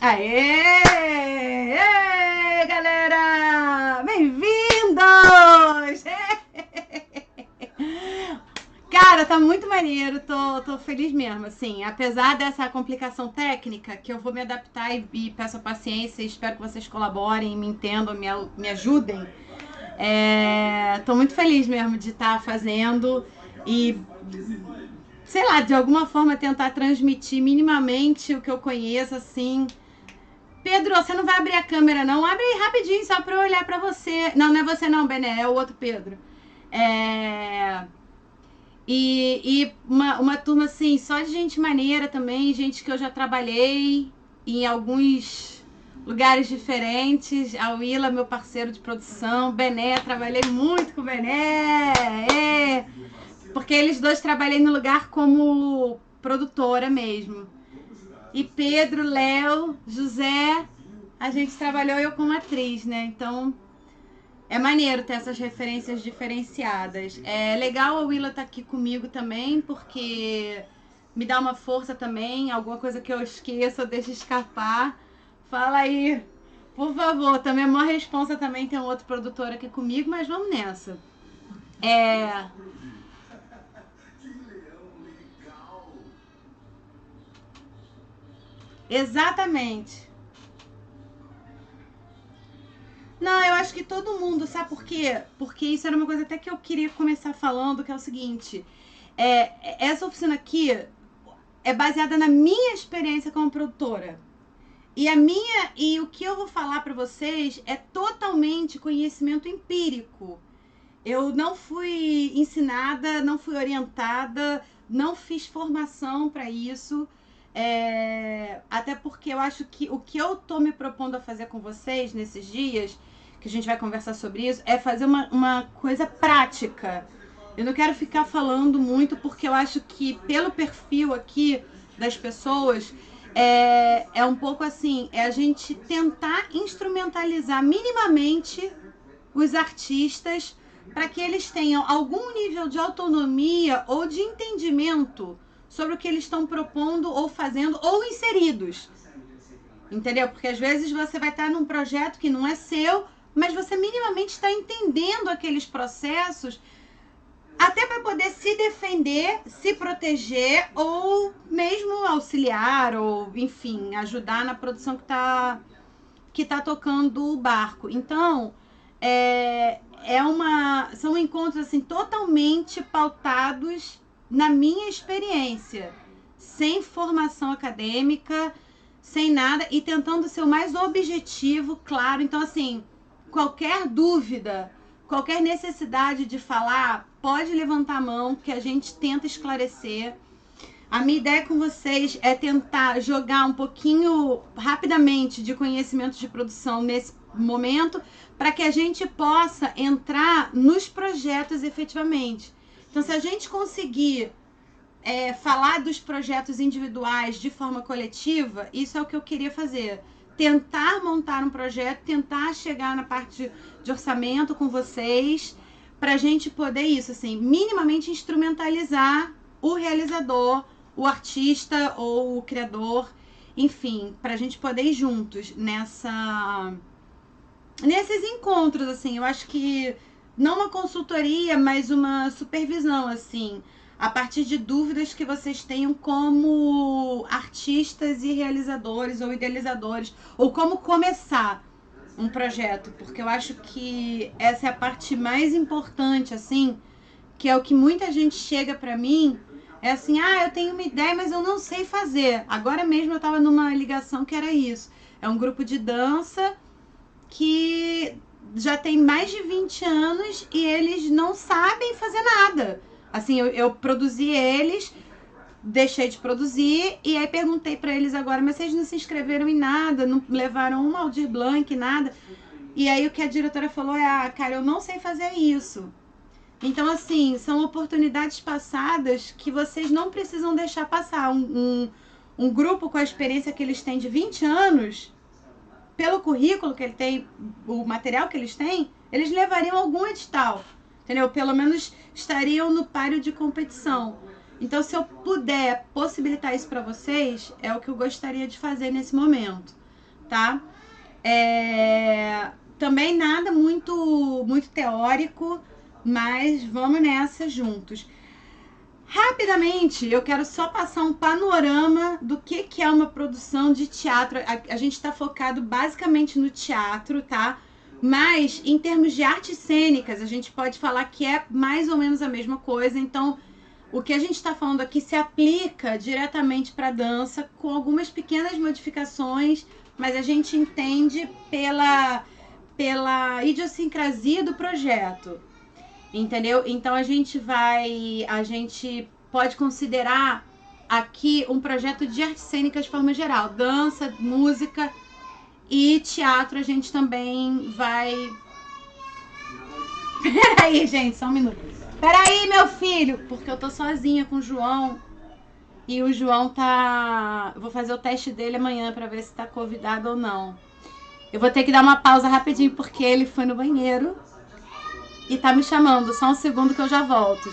Aê! Aê, galera! Bem-vindos! Cara, tá muito maneiro, tô feliz mesmo, assim. Apesar dessa complicação técnica, que eu vou me adaptar e peço a paciência, espero que vocês colaborem, me entendam, me ajudem. Tô muito feliz mesmo de estar fazendo e, sei lá, de alguma forma tentar transmitir minimamente o que eu conheço, assim. Pedro, você não vai abrir a câmera, não? Abre aí rapidinho, só pra eu olhar pra você. Não, não é você não, Bené, é o outro Pedro. E uma turma, assim, só de gente maneira também, gente que eu já trabalhei em alguns lugares diferentes. A Willa, meu parceiro de produção. Bené, trabalhei muito com o Bené. Porque eles dois trabalhei no lugar como produtora mesmo. E Pedro, Léo, José, a gente trabalhou eu como atriz, né? Então é maneiro ter essas referências diferenciadas. É legal a Willa estar aqui comigo também, porque me dá uma força também. Alguma coisa que eu esqueça, deixa escapar. Fala aí, por favor. Também é uma responsa também ter um outro produtor aqui comigo, mas vamos nessa. Exatamente. Não, eu acho que todo mundo, sabe por quê? Porque isso era uma coisa até que eu queria começar falando, que é o seguinte. Essa oficina aqui é baseada na minha experiência como produtora. E o que eu vou falar para vocês é totalmente conhecimento empírico. Eu não fui ensinada, não fui orientada, não fiz formação para isso. Até porque eu acho que o que eu tô me propondo a fazer com vocês nesses dias, que a gente vai conversar sobre isso, é fazer uma coisa prática. Eu não quero ficar falando muito, porque eu acho que pelo perfil aqui das pessoas, é um pouco assim, é a gente tentar instrumentalizar minimamente os artistas para que eles tenham algum nível de autonomia ou de entendimento sobre o que eles estão propondo ou fazendo ou inseridos. Entendeu? Porque às vezes você vai estar num projeto que não é seu, mas você minimamente está entendendo aqueles processos até para poder se defender, se proteger ou mesmo auxiliar ou, enfim, ajudar na produção que tá tocando o barco. Então, são encontros assim totalmente pautados na minha experiência, sem formação acadêmica, sem nada e tentando ser o mais objetivo, claro. Então, assim, qualquer dúvida, qualquer necessidade de falar, pode levantar a mão que a gente tenta esclarecer. A minha ideia com vocês é tentar jogar um pouquinho rapidamente de conhecimento de produção nesse momento, para que a gente possa entrar nos projetos efetivamente. Então, se a gente conseguir falar dos projetos individuais de forma coletiva, isso é o que eu queria fazer. Tentar montar um projeto, tentar chegar na parte de orçamento com vocês, para a gente poder isso, assim, minimamente instrumentalizar o realizador, o artista ou o criador, enfim, para a gente poder ir juntos nesses encontros, assim. Eu acho que não uma consultoria, mas uma supervisão, assim, a partir de dúvidas que vocês tenham como artistas e realizadores ou idealizadores, ou como começar um projeto, porque eu acho que essa é a parte mais importante, assim, que é o que muita gente chega pra mim, é assim, eu tenho uma ideia, mas eu não sei fazer. Agora mesmo eu tava numa ligação que era isso. É um grupo de dança que já tem mais de 20 anos e eles não sabem fazer nada. Assim, eu produzi eles, deixei de produzir e aí perguntei pra eles agora, mas vocês não se inscreveram em nada, não levaram um Aldir Blanc, nada. E aí o que a diretora falou cara, eu não sei fazer isso. Então, assim, são oportunidades passadas que vocês não precisam deixar passar. Um grupo com a experiência que eles têm de 20 anos, pelo currículo que ele tem, o material que eles têm, eles levariam algum edital, entendeu? Pelo menos estariam no páreo de competição. Então, se eu puder possibilitar isso para vocês, é o que eu gostaria de fazer nesse momento. tá? Também nada muito teórico, mas vamos nessa juntos. Rapidamente, eu quero só passar um panorama do que é uma produção de teatro. A gente está focado basicamente no teatro, tá? Mas, em termos de artes cênicas, a gente pode falar que é mais ou menos a mesma coisa. Então, o que a gente está falando aqui se aplica diretamente para a dança, com algumas pequenas modificações, mas a gente entende pela idiosincrasia do projeto. Entendeu? Então a gente pode considerar aqui um projeto de artes cênicas de forma geral. Dança, música e teatro a gente também vai... Peraí, gente, só um minuto. Peraí, meu filho, porque eu tô sozinha com o João. E o João tá... Eu vou fazer o teste dele amanhã pra ver se tá convidado ou não. Eu vou ter que dar uma pausa rapidinho porque ele foi no banheiro e tá me chamando. Só um segundo que eu já volto,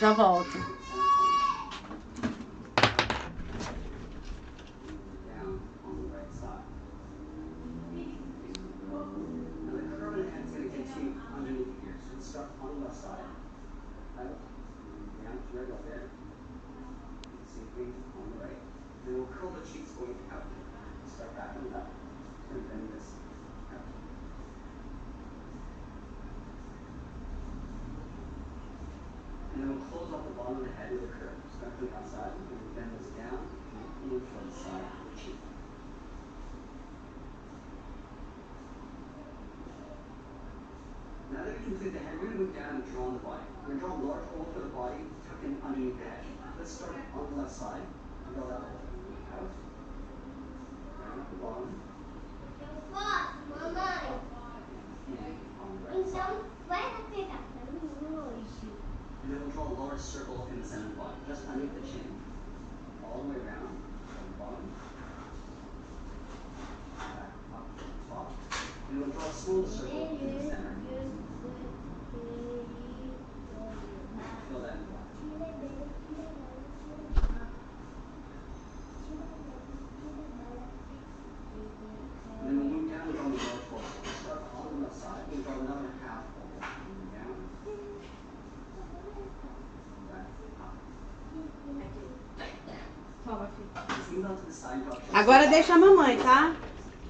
Agora deixa a mamãe, tá?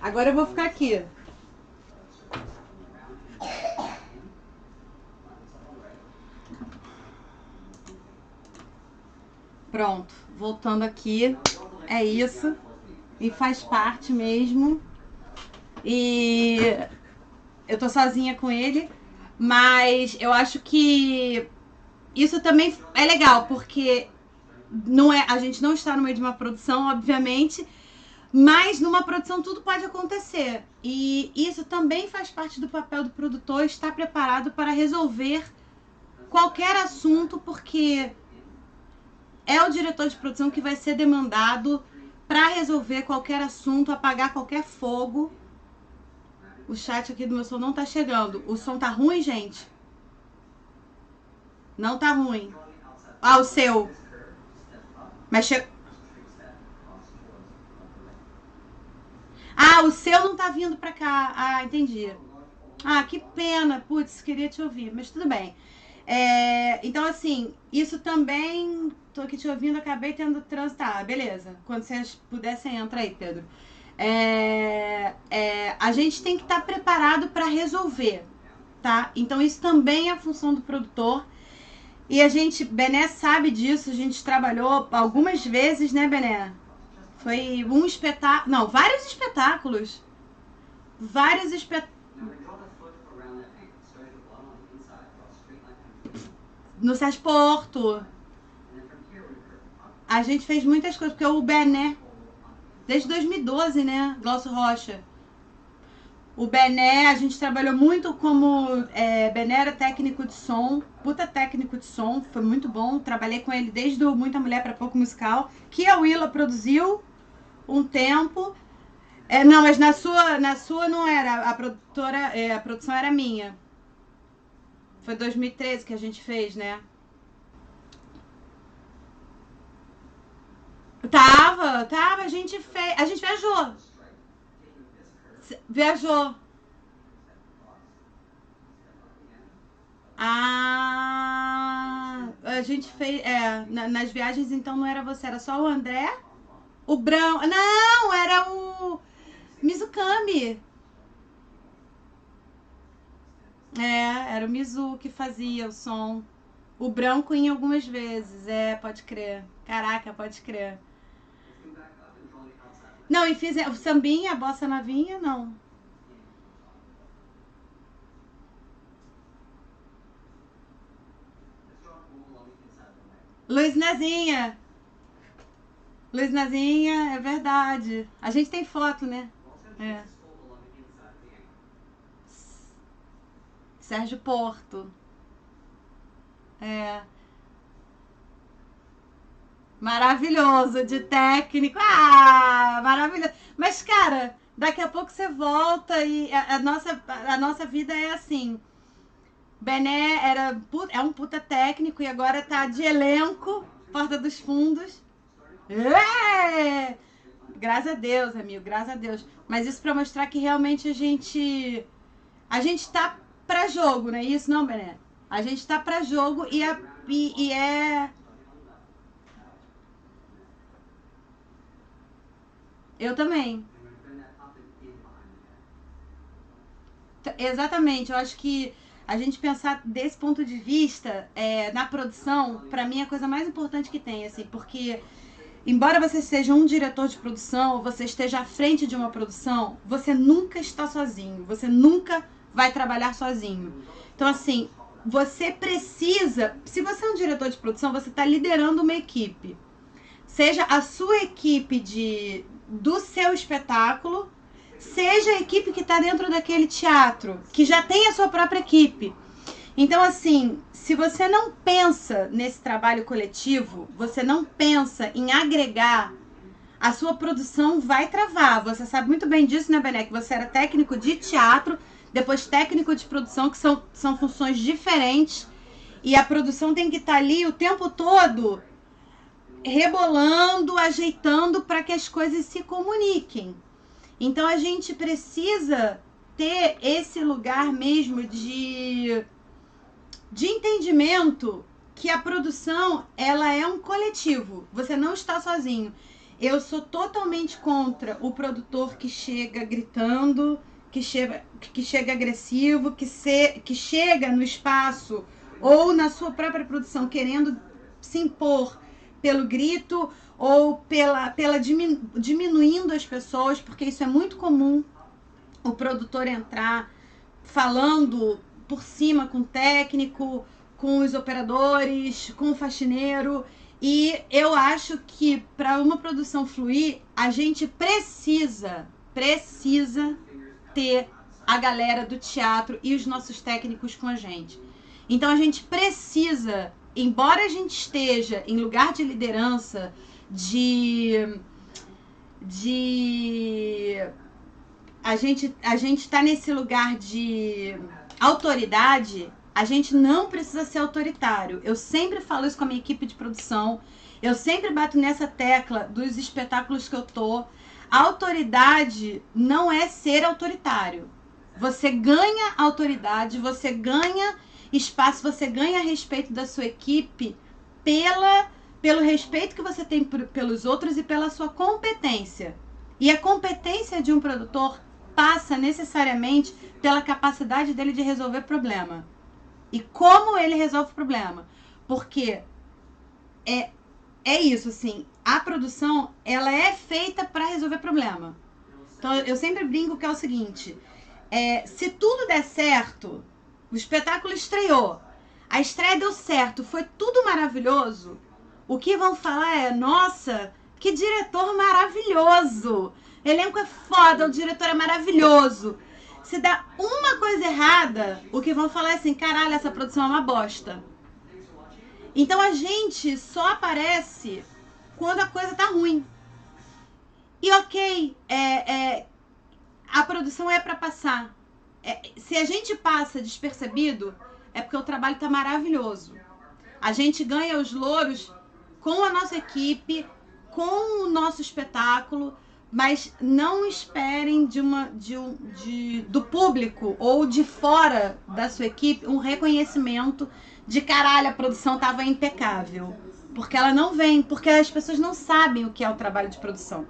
Agora eu vou ficar aqui. Pronto, voltando aqui. É isso. E faz parte mesmo. E eu tô sozinha com ele. Mas eu acho que isso também é legal, porque a gente não está no meio de uma produção, obviamente, mas numa produção tudo pode acontecer. E isso também faz parte do papel do produtor, estar preparado para resolver qualquer assunto, porque é o diretor de produção que vai ser demandado para resolver qualquer assunto, apagar qualquer fogo. O chat aqui do meu som não tá chegando. O som tá ruim, gente? Não tá ruim. Ah, o seu. Mas Ah, o seu não tá vindo pra cá. Ah, entendi. Ah, que pena. Putz, queria te ouvir, mas tudo bem. Então, assim, isso também... Tô aqui te ouvindo, acabei tendo trânsito. Ah, beleza. Quando vocês pudessem, entra aí, Pedro. A gente tem que estar preparado para resolver, tá? Então, isso também é a função do produtor. E a gente, Bené sabe disso, a gente trabalhou algumas vezes, né, Bené? Foi um espetáculo... Não, vários espetáculos. Vários espetáculos. No Sérgio Porto. A gente fez muitas coisas, porque o Bené... Desde 2012, né? Glaucio Rocha. O Bené, a gente trabalhou muito como... Bené era técnico de som, puta técnico de som, foi muito bom. Trabalhei com ele desde o Muita Mulher para Pouco Musical, que a Willa produziu um tempo. Não, mas na sua não era. A produtora, a produção era minha. Foi 2013 que a gente fez, né? Tava, a gente fez. A gente viajou. Viajou. A gente fez. Nas viagens então não era você, era só o André? O Brão. Não, era o Mizukami. Era o Mizu que fazia o som. O Branco em algumas vezes, pode crer. Caraca, pode crer. Não, e fiz o sambinha, a bossa novinha, não. Luiz Nazinha. Luiz Nazinha, é verdade. A gente tem foto, né? É. Sérgio Porto. É. Maravilhoso, de técnico. Ah, maravilhoso. Mas, cara, daqui a pouco você volta e a nossa vida é assim. Bené é um puta técnico e agora tá de elenco, Porta dos Fundos. É! Graças a Deus, amigo, graças a Deus. Mas isso pra mostrar que realmente a gente tá pra jogo, não é isso, não, Bené? A gente tá pra jogo e é. Eu também. Exatamente, eu acho que a gente pensar desse ponto de vista na produção, pra mim é a coisa mais importante que tem, assim, porque embora você seja um diretor de produção, ou você esteja à frente de uma produção, você nunca está sozinho, você nunca vai trabalhar sozinho. Então, assim, você precisa, se você é um diretor de produção, você está liderando uma equipe. Seja a sua equipe do seu espetáculo, seja a equipe que está dentro daquele teatro, que já tem a sua própria equipe. Então, assim, se você não pensa nesse trabalho coletivo, você não pensa em agregar, a sua produção vai travar. Você sabe muito bem disso, né, Bené? Que você era técnico de teatro, depois técnico de produção, que são funções diferentes. E a produção tem que estar ali o tempo todo rebolando, ajeitando para que as coisas se comuniquem. Então a gente precisa ter esse lugar mesmo de entendimento que a produção ela é um coletivo. Você não está sozinho. Eu sou totalmente contra o produtor que chega gritando, que chega agressivo, que chega no espaço ou na sua própria produção querendo se impor pelo grito ou diminuindo as pessoas, porque isso é muito comum, o produtor entrar falando por cima com o técnico, com os operadores, com o faxineiro. E eu acho que para uma produção fluir, a gente precisa ter a galera do teatro e os nossos técnicos com a gente. Então a gente precisa, embora a gente esteja em lugar de liderança, a gente tá nesse lugar de autoridade, a gente não precisa ser autoritário. Eu sempre falo isso com a minha equipe de produção, eu sempre bato nessa tecla dos espetáculos que eu tô. A autoridade não é ser autoritário. Você ganha autoridade, você ganha espaço, você ganha respeito da sua equipe pelo respeito que você tem pelos outros e pela sua competência. E a competência de um produtor passa necessariamente pela capacidade dele de resolver problema. E como ele resolve o problema? Porque é isso, assim, a produção, ela é feita para resolver problema. Então, eu sempre brinco que é o seguinte, se tudo der certo, o espetáculo estreou, a estreia deu certo, foi tudo maravilhoso, o que vão falar é, nossa, que diretor maravilhoso, o elenco é foda, o diretor é maravilhoso. Se dá uma coisa errada, o que vão falar é assim, caralho, essa produção é uma bosta. Então a gente só aparece quando a coisa tá ruim. E ok, a produção é para passar. Se a gente passa despercebido, é porque o trabalho tá maravilhoso. A gente ganha os louros com a nossa equipe, com o nosso espetáculo, Mas não esperem do público ou de fora da sua equipe um reconhecimento de caralho, a produção estava impecável. Porque ela não vem, porque as pessoas não sabem o que é o trabalho de produção.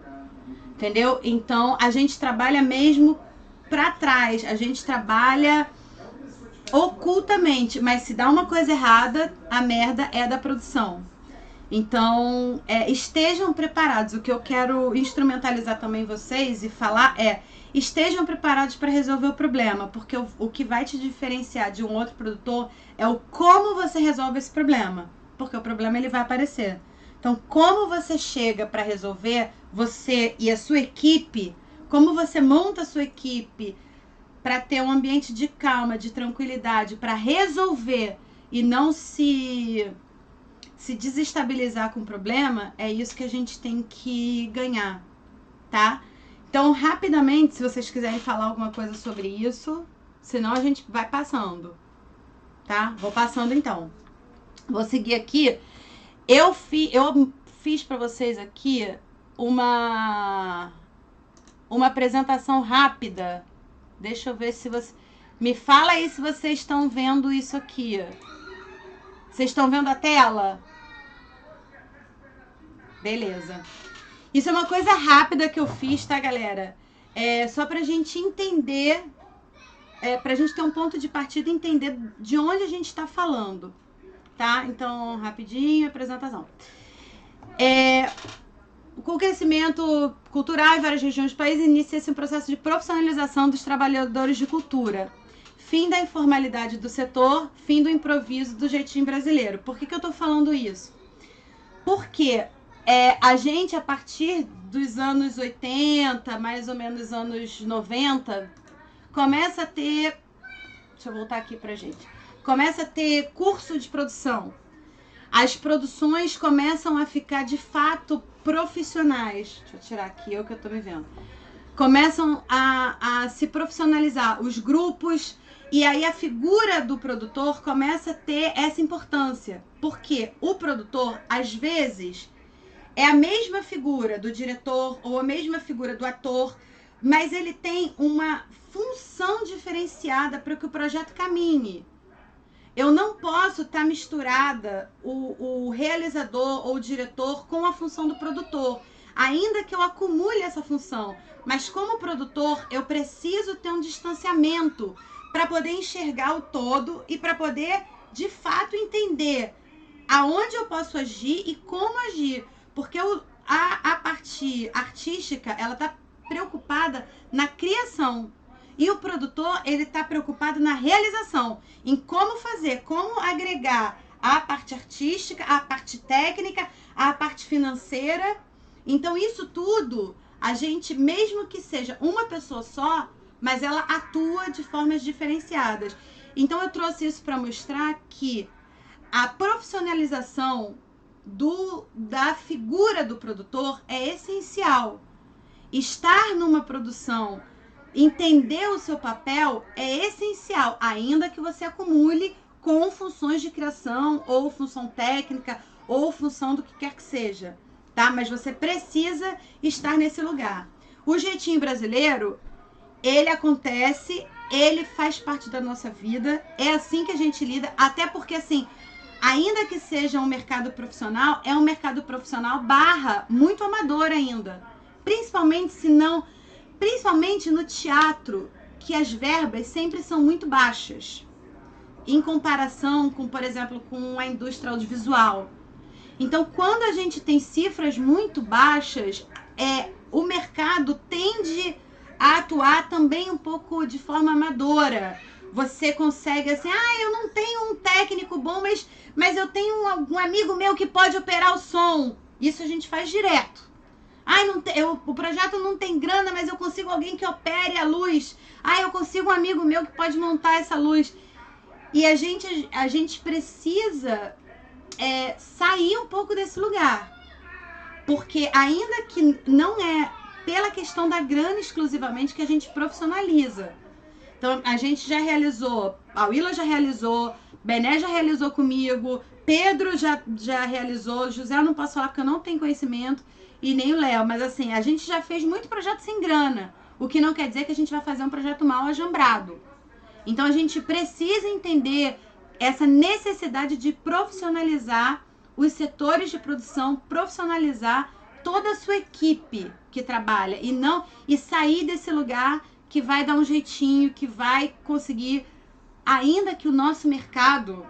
Entendeu? Então a gente trabalha mesmo pra trás, a gente trabalha ocultamente, mas se dá uma coisa errada, a merda é da produção. Então, estejam preparados. O que eu quero instrumentalizar também vocês e falar estejam preparados para resolver o problema, porque o que vai te diferenciar de um outro produtor é o como você resolve esse problema, porque o problema ele vai aparecer. Então, como você chega para resolver, você e a sua equipe, como você monta a sua equipe para ter um ambiente de calma, de tranquilidade, para resolver e não se desestabilizar com o problema, é isso que a gente tem que ganhar, tá? Então, rapidamente, se vocês quiserem falar alguma coisa sobre isso, senão a gente vai passando, tá? Vou passando então. Vou seguir aqui. Eu fiz para vocês aqui uma apresentação rápida. Deixa eu ver se você... Me fala aí se vocês estão vendo isso aqui. Vocês estão vendo a tela? Beleza. Isso é uma coisa rápida que eu fiz, tá, galera? Só pra gente entender, pra gente ter um ponto de partida e entender de onde a gente tá falando, tá? Então, rapidinho, apresentação. Com o crescimento cultural em várias regiões do país, inicia-se um processo de profissionalização dos trabalhadores de cultura. Fim da informalidade do setor, fim do improviso do jeitinho brasileiro. Por que eu tô falando isso? Porque a gente, a partir dos anos 80, mais ou menos anos 90, começa a ter... Deixa eu voltar aqui pra gente. Começa a ter curso de produção. As produções começam a ficar, de fato, profissionais. Deixa eu tirar aqui, eu que eu tô me vendo. Começam a se profissionalizar. Os grupos... E aí a figura do produtor começa a ter essa importância. Porque o produtor, às vezes, é a mesma figura do diretor ou a mesma figura do ator, mas ele tem uma função diferenciada para que o projeto caminhe. Eu não posso estar misturada o realizador ou o diretor com a função do produtor, ainda que eu acumule essa função. Mas como produtor, eu preciso ter um distanciamento para poder enxergar o todo e para poder, de fato, entender aonde eu posso agir e como agir. Porque a parte artística, ela está preocupada na criação. E o produtor, ele está preocupado na realização, em como fazer, como agregar a parte artística, a parte técnica, a parte financeira. Então, isso tudo, a gente, mesmo que seja uma pessoa só, mas ela atua de formas diferenciadas. Então, eu trouxe isso para mostrar que a profissionalização da figura do produtor é essencial. Estar numa produção, entender o seu papel é essencial, ainda que você acumule com funções de criação, ou função técnica, ou função do que quer que seja, tá? Mas você precisa estar nesse lugar. O jeitinho brasileiro, ele acontece, ele faz parte da nossa vida, é assim que a gente lida, até porque, assim, ainda que seja um mercado profissional, é um mercado profissional muito amador ainda. Principalmente no teatro, que as verbas sempre são muito baixas, em comparação com, por exemplo, com a indústria audiovisual. Então, quando a gente tem cifras muito baixas, o mercado tende a atuar também um pouco de forma amadora. Você consegue assim, eu não tenho um técnico bom, mas eu tenho um amigo meu que pode operar o som. Isso a gente faz direto. O projeto não tem grana, mas eu consigo alguém que opere a luz. Eu consigo um amigo meu que pode montar essa luz. E a gente precisa sair um pouco desse lugar. Porque ainda que não é pela questão da grana exclusivamente que a gente profissionaliza. Então, a gente já realizou, a Willa já realizou, Bené já realizou comigo, Pedro já realizou, José eu não posso falar porque eu não tenho conhecimento. e nem o Léo, mas assim, a gente já fez muito projeto sem grana, o que não quer dizer que a gente vai fazer um projeto mal ajambrado. Então a gente precisa entender essa necessidade de profissionalizar os setores de produção, profissionalizar toda a sua equipe que trabalha e sair desse lugar que vai dar um jeitinho, que vai conseguir, ainda que o nosso mercado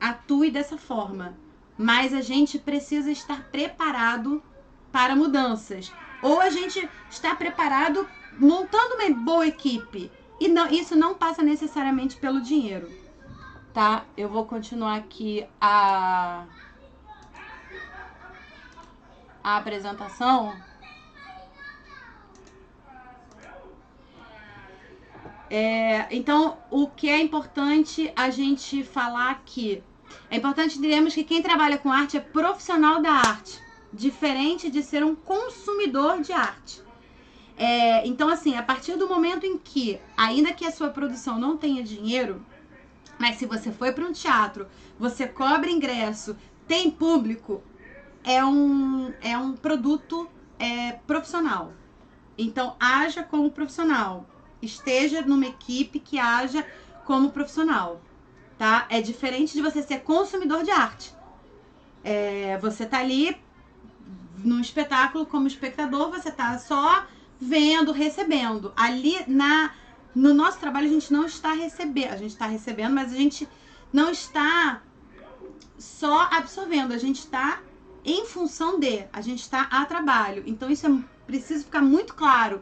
atue dessa forma, mas a gente precisa estar preparado para mudanças. Ou a gente está preparado montando uma boa equipe. E não, isso não passa necessariamente pelo dinheiro. Tá? Eu vou continuar aqui a apresentação. Então, o que é importante a gente falar aqui? É importante entendermos que quem trabalha com arte é profissional da arte, diferente de ser um consumidor de arte. Então, assim, a partir do momento em que, ainda que a sua produção não tenha dinheiro, mas se você foi para um teatro, você cobra ingresso, tem público, é um produto profissional. Então, haja como profissional. Esteja numa equipe que haja como profissional, tá? É diferente de você ser consumidor de arte. Você tá ali num espetáculo como espectador, você tá só vendo, recebendo. Ali no nosso trabalho a gente não está recebendo, a gente está recebendo, mas a gente não está só absorvendo, a gente está em função a gente está a trabalho. Então isso preciso ficar muito claro.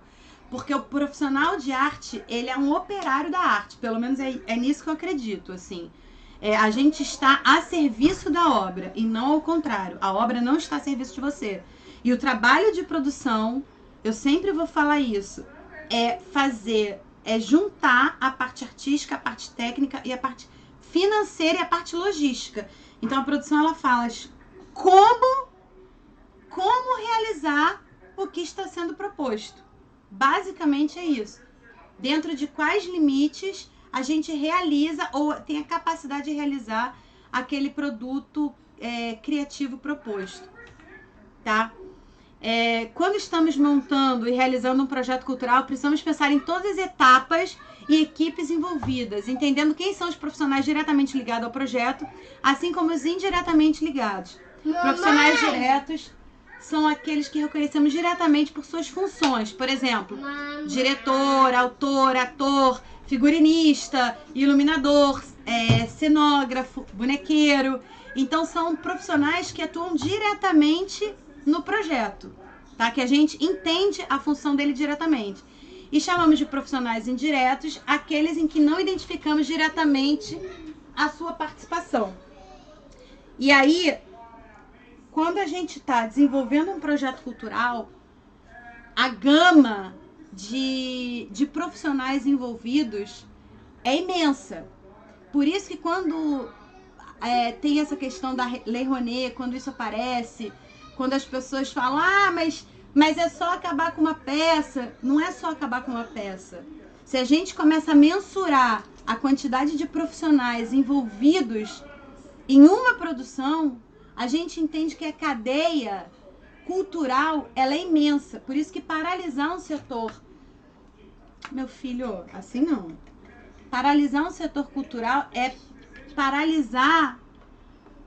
Porque o profissional de arte, ele é um operário da arte. Pelo menos é nisso que eu acredito, assim. A gente está a serviço da obra e não ao contrário. A obra não está a serviço de você. E o trabalho de produção, eu sempre vou falar isso, é juntar a parte artística, a parte técnica e a parte financeira e a parte logística. Então a produção, ela fala como realizar o que está sendo proposto. Basicamente é isso. Dentro de quais limites a gente realiza ou tem a capacidade de realizar aquele produto criativo proposto, tá? Quando estamos montando e realizando um projeto cultural, precisamos pensar em todas as etapas e equipes envolvidas, entendendo quem são os profissionais diretamente ligados ao projeto, assim como os indiretamente ligados. Profissionais diretos são aqueles que reconhecemos diretamente por suas funções. Por exemplo, diretor, autor, ator, figurinista, iluminador, cenógrafo, bonequeiro. Então, são profissionais que atuam diretamente no projeto, tá? Que a gente entende a função dele diretamente. E chamamos de profissionais indiretos aqueles em que não identificamos diretamente a sua participação. E aí, quando a gente está desenvolvendo um projeto cultural, a gama de profissionais envolvidos é imensa. Por isso que quando tem essa questão da Lei Rouanet, quando isso aparece, quando as pessoas falam, mas é só acabar com uma peça. Não é só acabar com uma peça. Se a gente começa a mensurar a quantidade de profissionais envolvidos em uma produção, a gente entende que a cadeia cultural, ela é imensa. Por isso que paralisar um setor... Meu filho, assim não. Paralisar um setor cultural é paralisar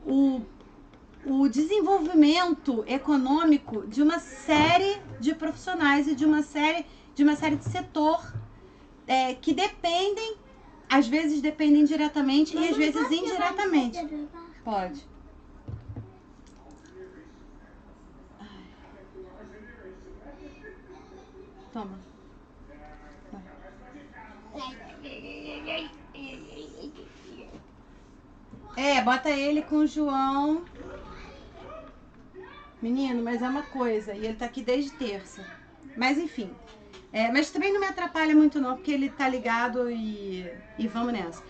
o desenvolvimento econômico de uma série de profissionais e de uma série de setor que dependem, às vezes dependem diretamente e às vezes indiretamente. Pode. Toma. Bota ele com o João. Menino, mas é uma coisa. E ele tá aqui desde terça. Mas enfim. Mas também não me atrapalha muito não, porque ele tá ligado e vamos nessa.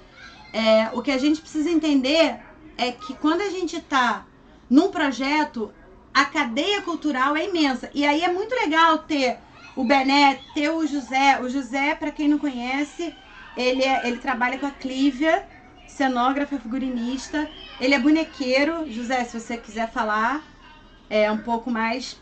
O que a gente precisa entender é que quando a gente tá num projeto, a cadeia cultural é imensa. E aí é muito legal ter o Bené, ter o José. O José, para quem não conhece, ele trabalha com a Clívia, cenógrafa, figurinista. Ele é bonequeiro. José, se você quiser falar um pouco mais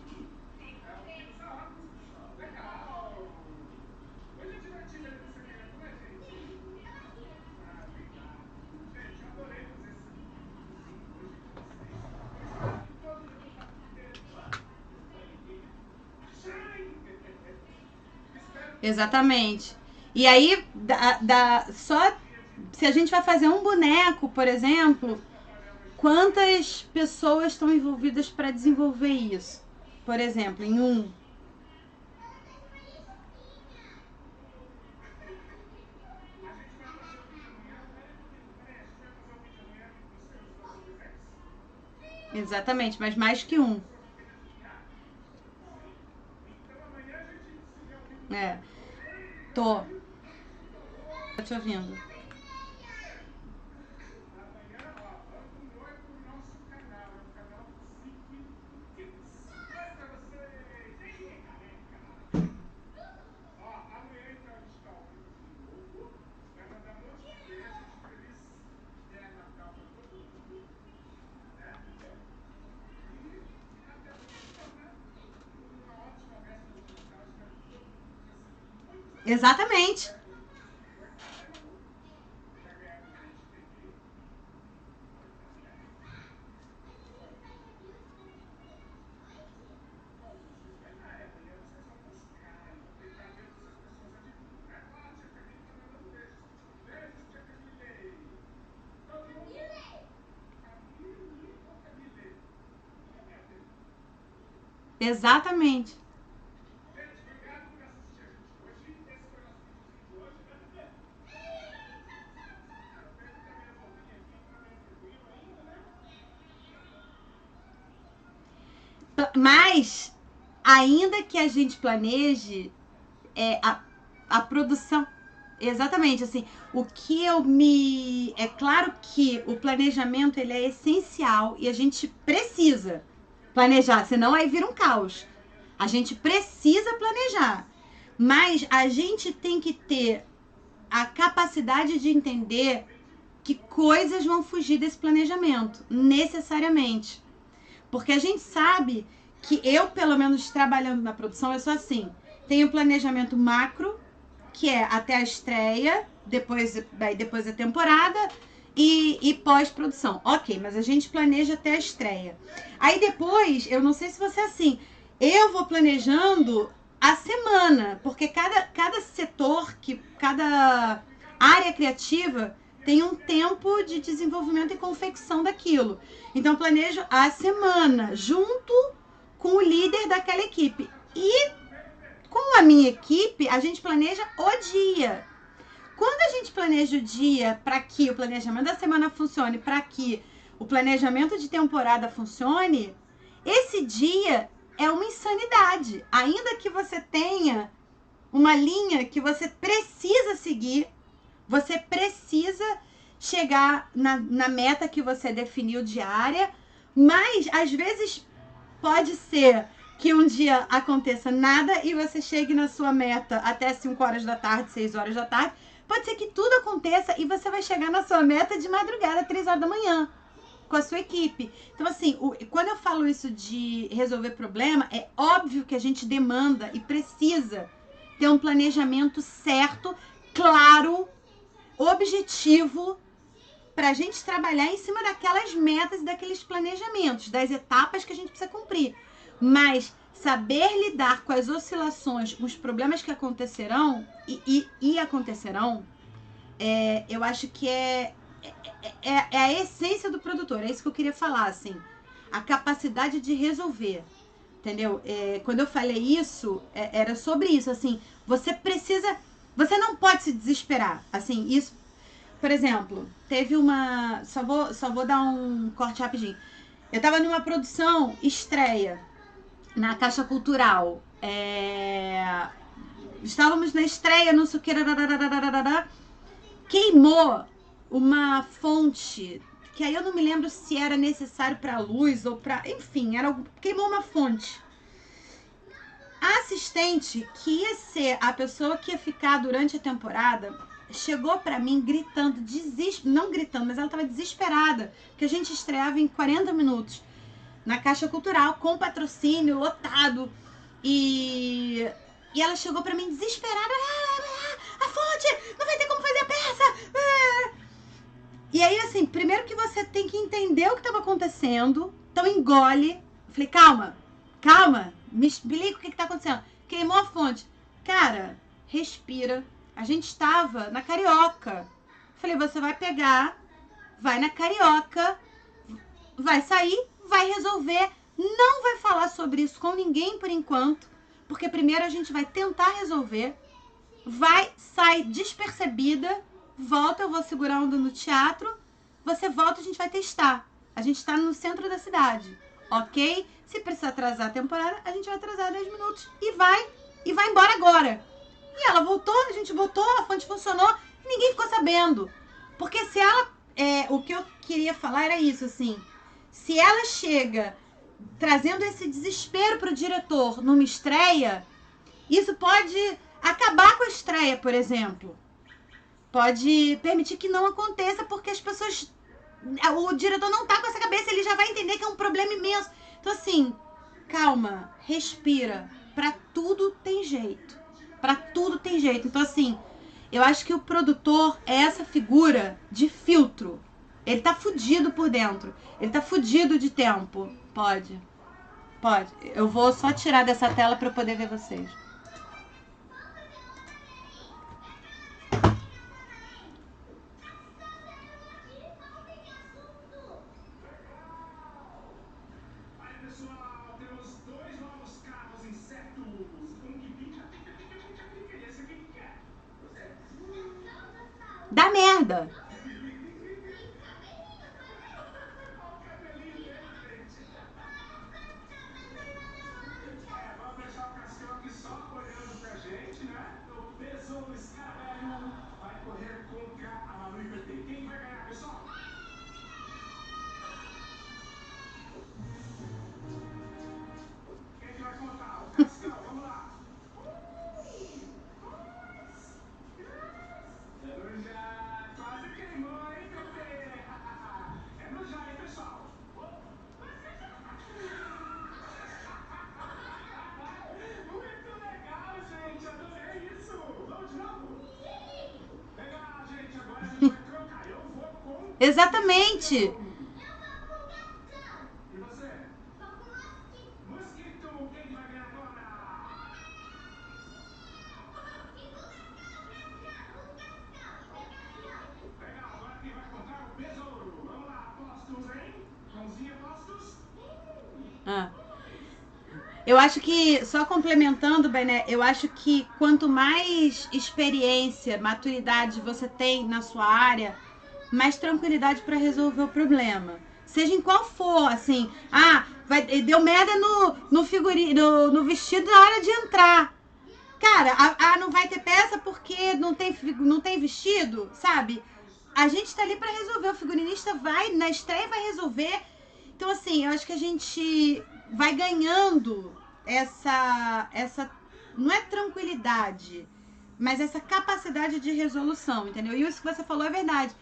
Exatamente. E aí, só se a gente vai fazer um boneco, por exemplo, quantas pessoas estão envolvidas para desenvolver isso? Por exemplo, em um. Exatamente, mas mais que um. É. Tô. Tô te ouvindo. Exatamente. Exatamente. Mas, ainda que a gente planeje, a produção. Exatamente, assim, o que eu me. É claro que o planejamento ele é essencial e a gente precisa planejar, senão aí vira um caos. A gente precisa planejar, mas a gente tem que ter a capacidade de entender que coisas vão fugir desse planejamento, necessariamente. Porque a gente sabe que eu, pelo menos trabalhando na produção, eu sou assim. Tenho planejamento macro, que é até a estreia, depois a temporada e pós-produção. Ok, mas a gente planeja até a estreia. Aí depois, eu não sei se você é assim, eu vou planejando a semana, porque cada setor, cada área criativa tem um tempo de desenvolvimento e confecção daquilo. Então, eu planejo a semana, junto com o líder daquela equipe. E com a minha equipe, a gente planeja o dia. Quando a gente planeja o dia para que o planejamento da semana funcione, para que o planejamento de temporada funcione, esse dia é uma insanidade. Ainda que você tenha uma linha que você precisa seguir, você precisa chegar na meta que você definiu diária, mas às vezes pode ser que um dia aconteça nada e você chegue na sua meta até 5 horas da tarde, 6 horas da tarde. Pode ser que tudo aconteça e você vai chegar na sua meta de madrugada, 3 horas da manhã, com a sua equipe. Então, assim, quando eu falo isso de resolver problema, é óbvio que a gente demanda e precisa ter um planejamento certo, claro, objetivo, para a gente trabalhar em cima daquelas metas e daqueles planejamentos, das etapas que a gente precisa cumprir. Mas saber lidar com as oscilações, com os problemas que acontecerão e acontecerão, eu acho que é a essência do produtor. É isso que eu queria falar, assim. A capacidade de resolver, entendeu? Quando eu falei isso, era sobre isso, assim. Você precisa... Você não pode se desesperar, assim. Isso, por exemplo, teve uma... Só vou dar um corte rapidinho. Eu tava numa produção estreia na Caixa Cultural. Estávamos na estreia, não sei o que, queimou uma fonte, que aí eu não me lembro se era necessário para luz ou para, enfim, queimou uma fonte. A assistente, que ia ser a pessoa que ia ficar durante a temporada, chegou para mim gritando, não gritando, mas ela estava desesperada, que a gente estreava em 40 minutos na Caixa Cultural, com patrocínio, lotado. E ela chegou pra mim desesperada. A fonte! Não vai ter como fazer a peça! E aí, assim, primeiro que você tem que entender o que estava acontecendo. Então engole. Eu falei, calma, me explica o que tá acontecendo. Queimou a fonte. Cara, respira. A gente estava na Carioca. Falei, você vai pegar, vai na Carioca, vai sair, vai resolver. Não vai falar sobre isso com ninguém por enquanto, porque primeiro a gente vai tentar resolver, vai sair despercebida, volta, eu vou segurar onda no teatro, você volta, a gente vai testar. A gente está no centro da cidade, ok? Se precisar atrasar a temporada, a gente vai atrasar 10 minutos e vai embora agora. E ela voltou, a gente botou, a fonte funcionou, e ninguém ficou sabendo. Porque se ela, o que eu queria falar era isso, assim, se ela chega trazendo esse desespero pro diretor numa estreia, isso pode acabar com a estreia, por exemplo. Pode permitir que não aconteça, porque as pessoas... O diretor não tá com essa cabeça, ele já vai entender que é um problema imenso. Então, assim, calma, respira. Pra tudo tem jeito. Pra tudo tem jeito. Então, assim, eu acho que o produtor é essa figura de filtro. Ele tá fudido por dentro. Ele tá fudido de tempo. Pode. Eu vou só tirar dessa tela pra eu poder ver vocês. Dá merda. Exatamente. Ah. Eu acho que, só complementando, Bené, eu acho que quanto mais experiência, maturidade você tem na sua área, mais tranquilidade para resolver o problema. Seja em qual for, assim, deu merda no figurino, no vestido na hora de entrar. Cara, não vai ter peça porque não tem vestido, sabe? A gente tá ali para resolver, o figurinista vai, na estreia vai resolver. Então, assim, eu acho que a gente vai ganhando essa não é tranquilidade, mas essa capacidade de resolução, entendeu? E isso que você falou é verdade.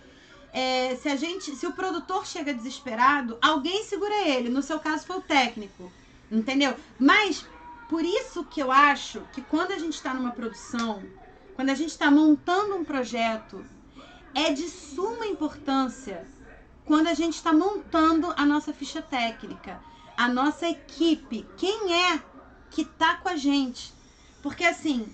Se o produtor chega desesperado, alguém segura ele. No seu caso foi o técnico, entendeu? Mas por isso que eu acho que quando a gente está numa produção, quando a gente está montando um projeto, é de suma importância quando a gente está montando a nossa ficha técnica, a nossa equipe, quem é que tá com a gente. Porque assim,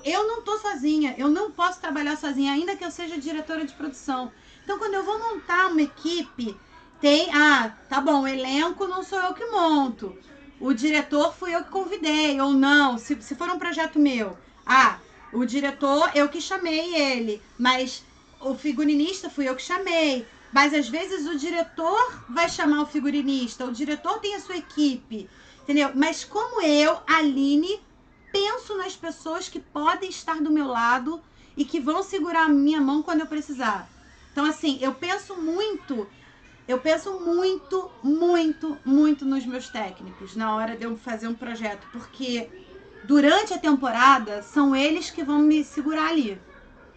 eu não tô sozinha, eu não posso trabalhar sozinha, ainda que eu seja diretora de produção. Então, quando eu vou montar uma equipe, tá bom, o elenco não sou eu que monto, o diretor fui eu que convidei, ou não, se for um projeto meu, o diretor eu que chamei ele, mas o figurinista fui eu que chamei. Mas às vezes o diretor vai chamar o figurinista, o diretor tem a sua equipe, entendeu? Mas como eu, Aline, penso nas pessoas que podem estar do meu lado e que vão segurar a minha mão quando eu precisar. Então, assim, eu penso muito nos meus técnicos na hora de eu fazer um projeto, porque durante a temporada são eles que vão me segurar ali,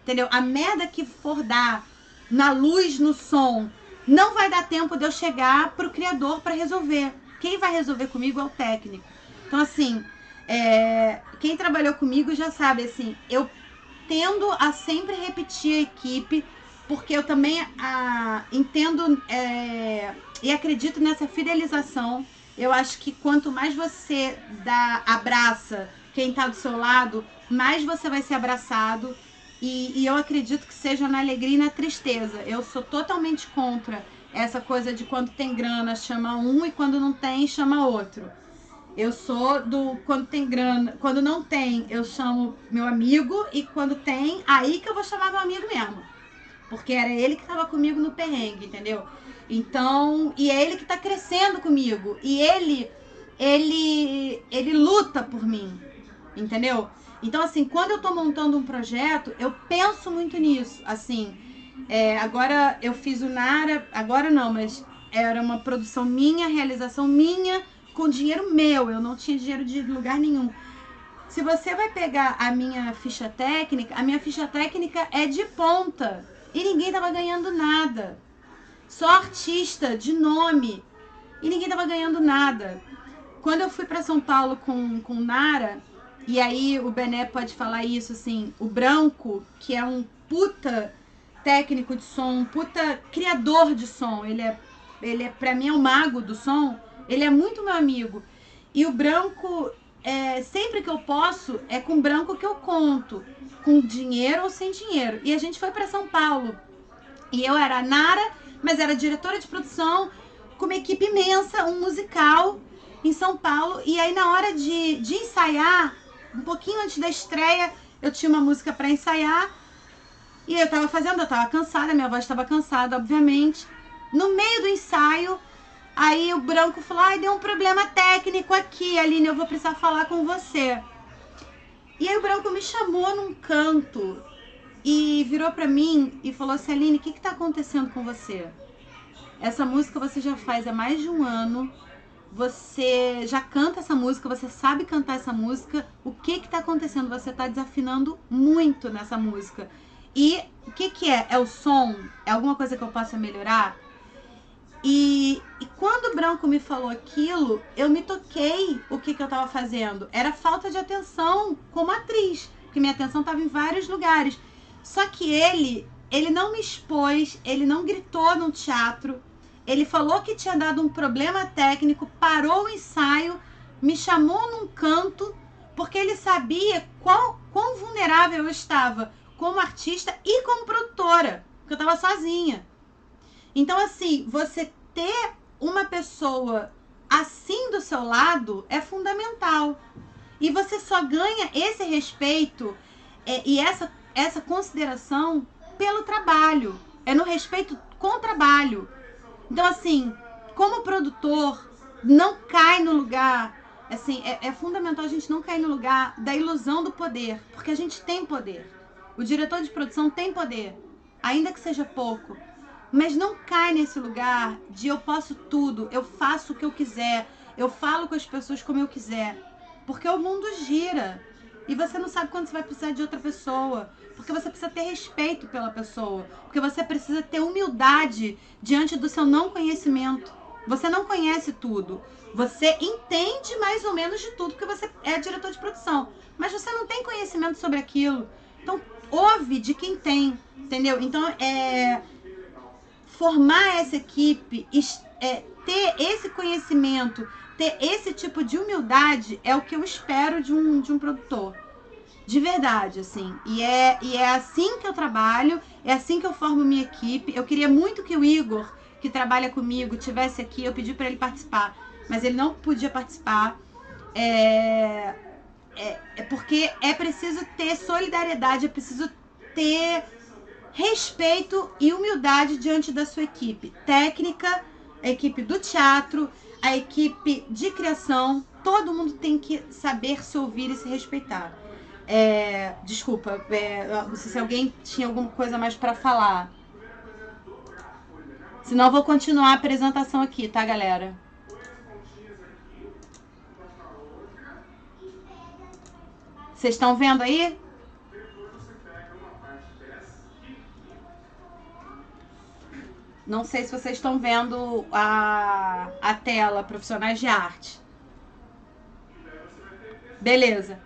entendeu? A merda que for dar na luz, no som, não vai dar tempo de eu chegar pro criador para resolver. Quem vai resolver comigo é o técnico. Então, assim, quem trabalhou comigo já sabe, assim, eu tendo a sempre repetir a equipe, porque eu também entendo e acredito nessa fidelização. Eu acho que quanto mais você abraça quem tá do seu lado, mais você vai ser abraçado. E eu acredito que seja na alegria e na tristeza. Eu sou totalmente contra essa coisa de quando tem grana, chama um, e quando não tem, chama outro. Eu sou do quando tem grana, quando não tem, eu chamo meu amigo, e quando tem, aí que eu vou chamar meu amigo mesmo. Porque era ele que estava comigo no perrengue, entendeu? Então, e é ele que tá crescendo comigo. E ele luta por mim, entendeu? Então, assim, quando eu tô montando um projeto, eu penso muito nisso. Assim, agora eu fiz o Nara, agora não, mas era uma produção minha, realização minha, com dinheiro meu. Eu não tinha dinheiro de lugar nenhum. Se você vai pegar a minha ficha técnica é de ponta. E ninguém tava ganhando nada. Só artista de nome. E ninguém tava ganhando nada. Quando eu fui para São Paulo com Nara, e aí o Bené pode falar isso, assim, o Branco, que é um puta técnico de som, um puta criador de som, ele é pra mim é o mago do som, ele é muito meu amigo. E o Branco, sempre que eu posso, é com o Branco que eu conto, com dinheiro ou sem dinheiro. E a gente foi para São Paulo. E eu era a Nara, mas era diretora de produção, com uma equipe imensa, um musical em São Paulo. E aí na hora de ensaiar, um pouquinho antes da estreia, eu tinha uma música para ensaiar. E eu tava cansada, minha voz estava cansada, obviamente. No meio do ensaio, aí o Branco falou: ai, deu um problema técnico aqui, Aline, eu vou precisar falar com você. E aí o Branco me chamou num canto e virou pra mim e falou assim: Aline, o que tá acontecendo com você? Essa música você já faz há mais de um ano, você já canta essa música, você sabe cantar essa música, o que tá acontecendo? Você tá desafinando muito nessa música. E o que é? É o som? É alguma coisa que eu possa melhorar? E quando o Branco me falou aquilo, eu me toquei o que eu tava fazendo. Era falta de atenção como atriz, porque minha atenção tava em vários lugares. Só que ele não me expôs, ele não gritou no teatro, ele falou que tinha dado um problema técnico, parou o ensaio, me chamou num canto, porque ele sabia quão vulnerável eu estava como artista e como produtora, porque eu estava sozinha. Então, assim, você ter uma pessoa assim do seu lado é fundamental. E você só ganha esse respeito e essa consideração pelo trabalho. É no respeito com o trabalho. Então, assim, como produtor, não cai no lugar. Assim, é fundamental a gente não cair no lugar da ilusão do poder. Porque a gente tem poder. O diretor de produção tem poder, ainda que seja pouco. Mas não cai nesse lugar de eu posso tudo, eu faço o que eu quiser, eu falo com as pessoas como eu quiser. Porque o mundo gira. E você não sabe quando você vai precisar de outra pessoa. Porque você precisa ter respeito pela pessoa. Porque você precisa ter humildade diante do seu não conhecimento. Você não conhece tudo. Você entende mais ou menos de tudo, porque você é diretor de produção. Mas você não tem conhecimento sobre aquilo. Então, ouve de quem tem, entendeu? Então, formar essa equipe, ter esse conhecimento, ter esse tipo de humildade é o que eu espero de um produtor. De verdade, assim. E é assim que eu trabalho, é assim que eu formo minha equipe. Eu queria muito que o Igor, que trabalha comigo, tivesse aqui. Eu pedi para ele participar, mas ele não podia participar. Porque é preciso ter solidariedade, é preciso ter respeito e humildade diante da sua equipe técnica, a equipe do teatro, a equipe de criação. Todo mundo tem que saber se ouvir e se respeitar. Desculpa, não sei se alguém tinha alguma coisa mais para falar. Senão eu vou continuar a apresentação aqui, tá, galera? Vocês estão vendo aí? Não sei se vocês estão vendo a tela, profissionais de arte. Beleza.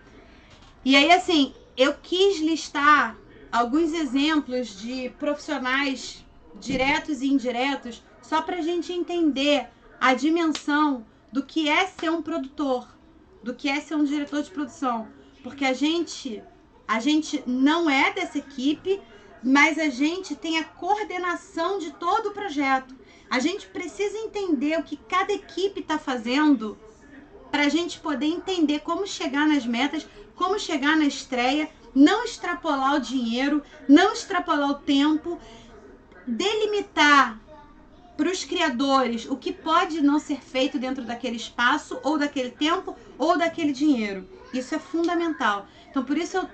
E aí, assim, eu quis listar alguns exemplos de profissionais diretos e indiretos, só pra gente entender a dimensão do que é ser um produtor, do que é ser um diretor de produção. Porque a gente não é dessa equipe, mas a gente tem a coordenação de todo o projeto. A gente precisa entender o que cada equipe está fazendo para a gente poder entender como chegar nas metas, como chegar na estreia, não extrapolar o dinheiro, não extrapolar o tempo, delimitar para os criadores o que pode não ser feito dentro daquele espaço, ou daquele tempo, ou daquele dinheiro. Isso é fundamental. Então, por isso eu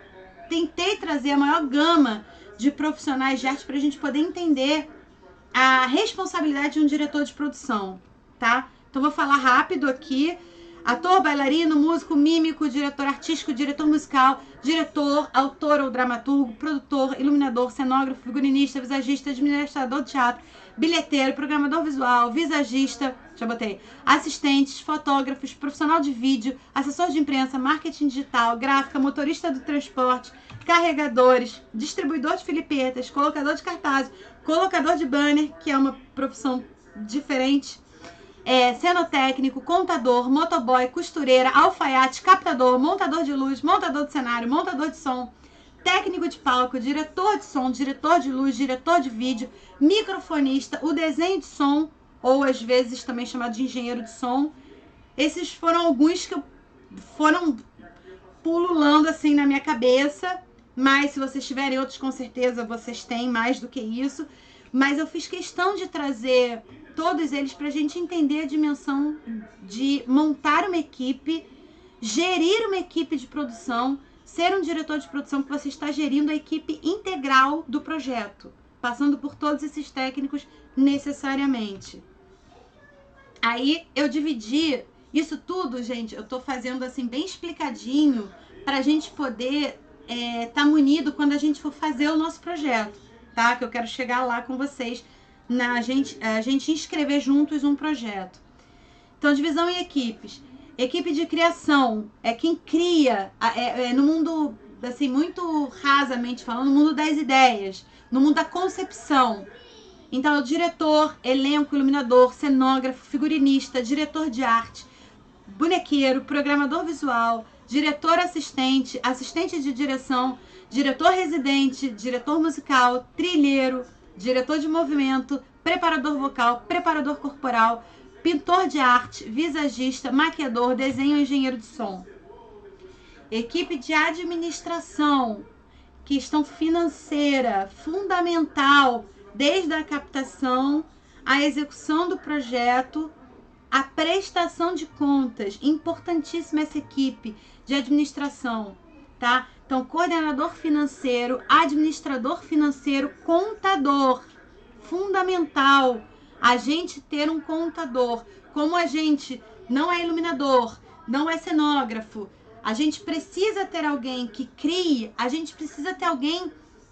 tentei trazer a maior gama de profissionais de arte para a gente poder entender a responsabilidade de um diretor de produção, tá? Então, vou falar rápido aqui. Ator, bailarino, músico, mímico, diretor artístico, diretor musical, diretor, autor ou dramaturgo, produtor, iluminador, cenógrafo, figurinista, visagista, administrador de teatro, bilheteiro, programador visual, visagista, já botei, assistentes, fotógrafos, profissional de vídeo, assessor de imprensa, marketing digital, gráfica, motorista do transporte, carregadores, distribuidor de filipetas, colocador de cartazes, colocador de banner, que é uma profissão diferente, cenotécnico, contador, motoboy, costureira, alfaiate, captador, montador de luz, montador de cenário, montador de som, técnico de palco, diretor de som, diretor de luz, diretor de vídeo, microfonista, o desenho de som, ou às vezes também chamado de engenheiro de som. Esses foram alguns que foram pululando assim na minha cabeça, mas se vocês tiverem outros, com certeza vocês têm mais do que isso. Mas eu fiz questão de trazer todos eles para a gente entender a dimensão de montar uma equipe, gerir uma equipe de produção, ser um diretor de produção que você está gerindo a equipe integral do projeto, passando por todos esses técnicos necessariamente. Aí eu dividi isso tudo, gente, eu tô fazendo assim bem explicadinho para a gente poder tá munido quando a gente for fazer o nosso projeto, tá? Que eu quero chegar lá com vocês, a gente inscrever juntos um projeto. Então, divisão em equipes. Equipe de criação é quem cria, no mundo, assim, muito rasamente falando, no mundo das ideias, no mundo da concepção. Então, é o diretor, elenco, iluminador, cenógrafo, figurinista, diretor de arte, bonequeiro, programador visual, diretor assistente, assistente de direção, diretor residente, diretor musical, trilheiro, diretor de movimento, preparador vocal, preparador corporal, pintor de arte, visagista, maquiador, desenho e engenheiro de som. Equipe de administração, questão financeira, fundamental, desde a captação, a execução do projeto, a prestação de contas, importantíssima essa equipe de administração, tá? Então, coordenador financeiro, administrador financeiro, contador, fundamental a gente ter um contador. Como a gente não é iluminador, não é cenógrafo, a gente precisa ter alguém que crie, a gente precisa ter alguém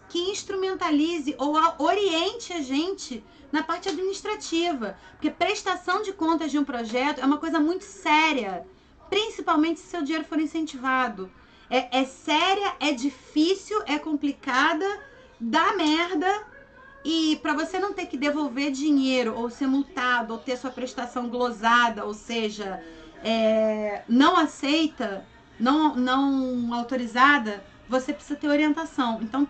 que instrumentalize ou oriente a gente na parte administrativa, porque prestação de contas de um projeto é uma coisa muito séria, principalmente se seu dinheiro for incentivado. É séria, é difícil, é complicada, dá merda, e para você não ter que devolver dinheiro, ou ser multado, ou ter sua prestação glosada, ou seja, não aceita, não autorizada, você precisa ter orientação. Então,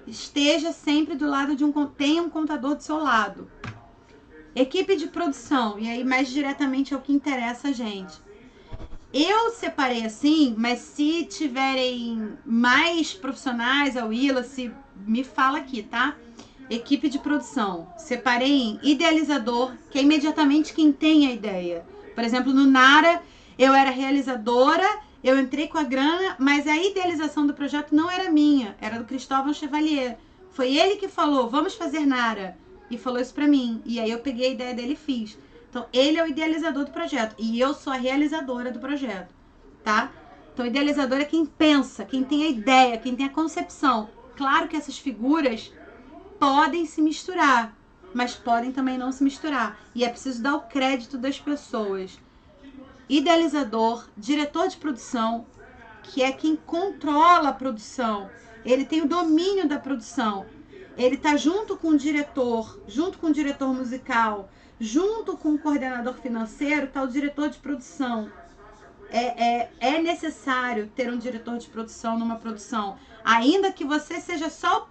esteja sempre do lado tenha um contador do seu lado. Equipe de produção, e aí mais diretamente é o que interessa a gente. Eu separei assim, mas se tiverem mais profissionais, a Willa, se me fala aqui, tá? Equipe de produção. Separei em idealizador, que é imediatamente quem tem a ideia. Por exemplo, no Nara, eu era realizadora, eu entrei com a grana, mas a idealização do projeto não era minha, era do Cristóvão Chevalier. Foi ele que falou, vamos fazer Nara, e falou isso pra mim. E aí eu peguei a ideia dele e fiz. Então, ele é o idealizador do projeto, e eu sou a realizadora do projeto, tá? Então, o idealizador é quem pensa, quem tem a ideia, quem tem a concepção. Claro que essas figuras podem se misturar, mas podem também não se misturar. E é preciso dar o crédito das pessoas. Idealizador, diretor de produção, que é quem controla a produção. Ele tem o domínio da produção. Ele está junto com o diretor musical, junto com o coordenador financeiro está o diretor de produção. É necessário ter um diretor de produção numa produção, ainda que você seja só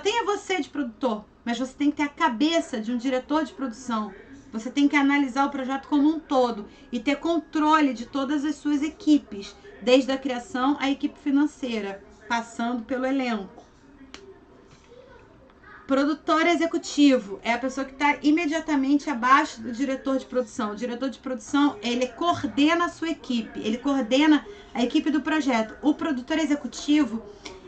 tenha você de produtor, mas você tem que ter a cabeça de um diretor de produção. Você tem que analisar o projeto como um todo e ter controle de todas as suas equipes, desde a criação à equipe financeira, passando pelo elenco. Produtor executivo é a pessoa que está imediatamente abaixo do diretor de produção. O diretor de produção, ele coordena a sua equipe, ele coordena a equipe do projeto. O produtor executivo,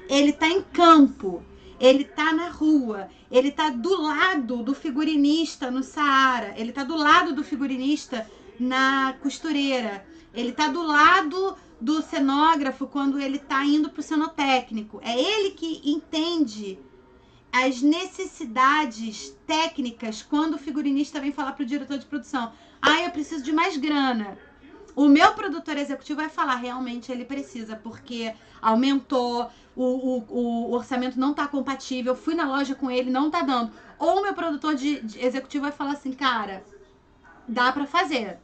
ele está em campo, ele está na rua, ele está do lado do figurinista no Saara, ele está do lado do figurinista na costureira, ele está do lado do cenógrafo quando ele está indo para o cenotécnico. É ele que entende as necessidades técnicas quando o figurinista vem falar para o diretor de produção. Eu preciso de mais grana. O meu produtor executivo vai falar, realmente ele precisa, porque aumentou, o orçamento não está compatível, fui na loja com ele, não está dando. Ou o meu produtor de executivo vai falar assim, cara, dá para fazer.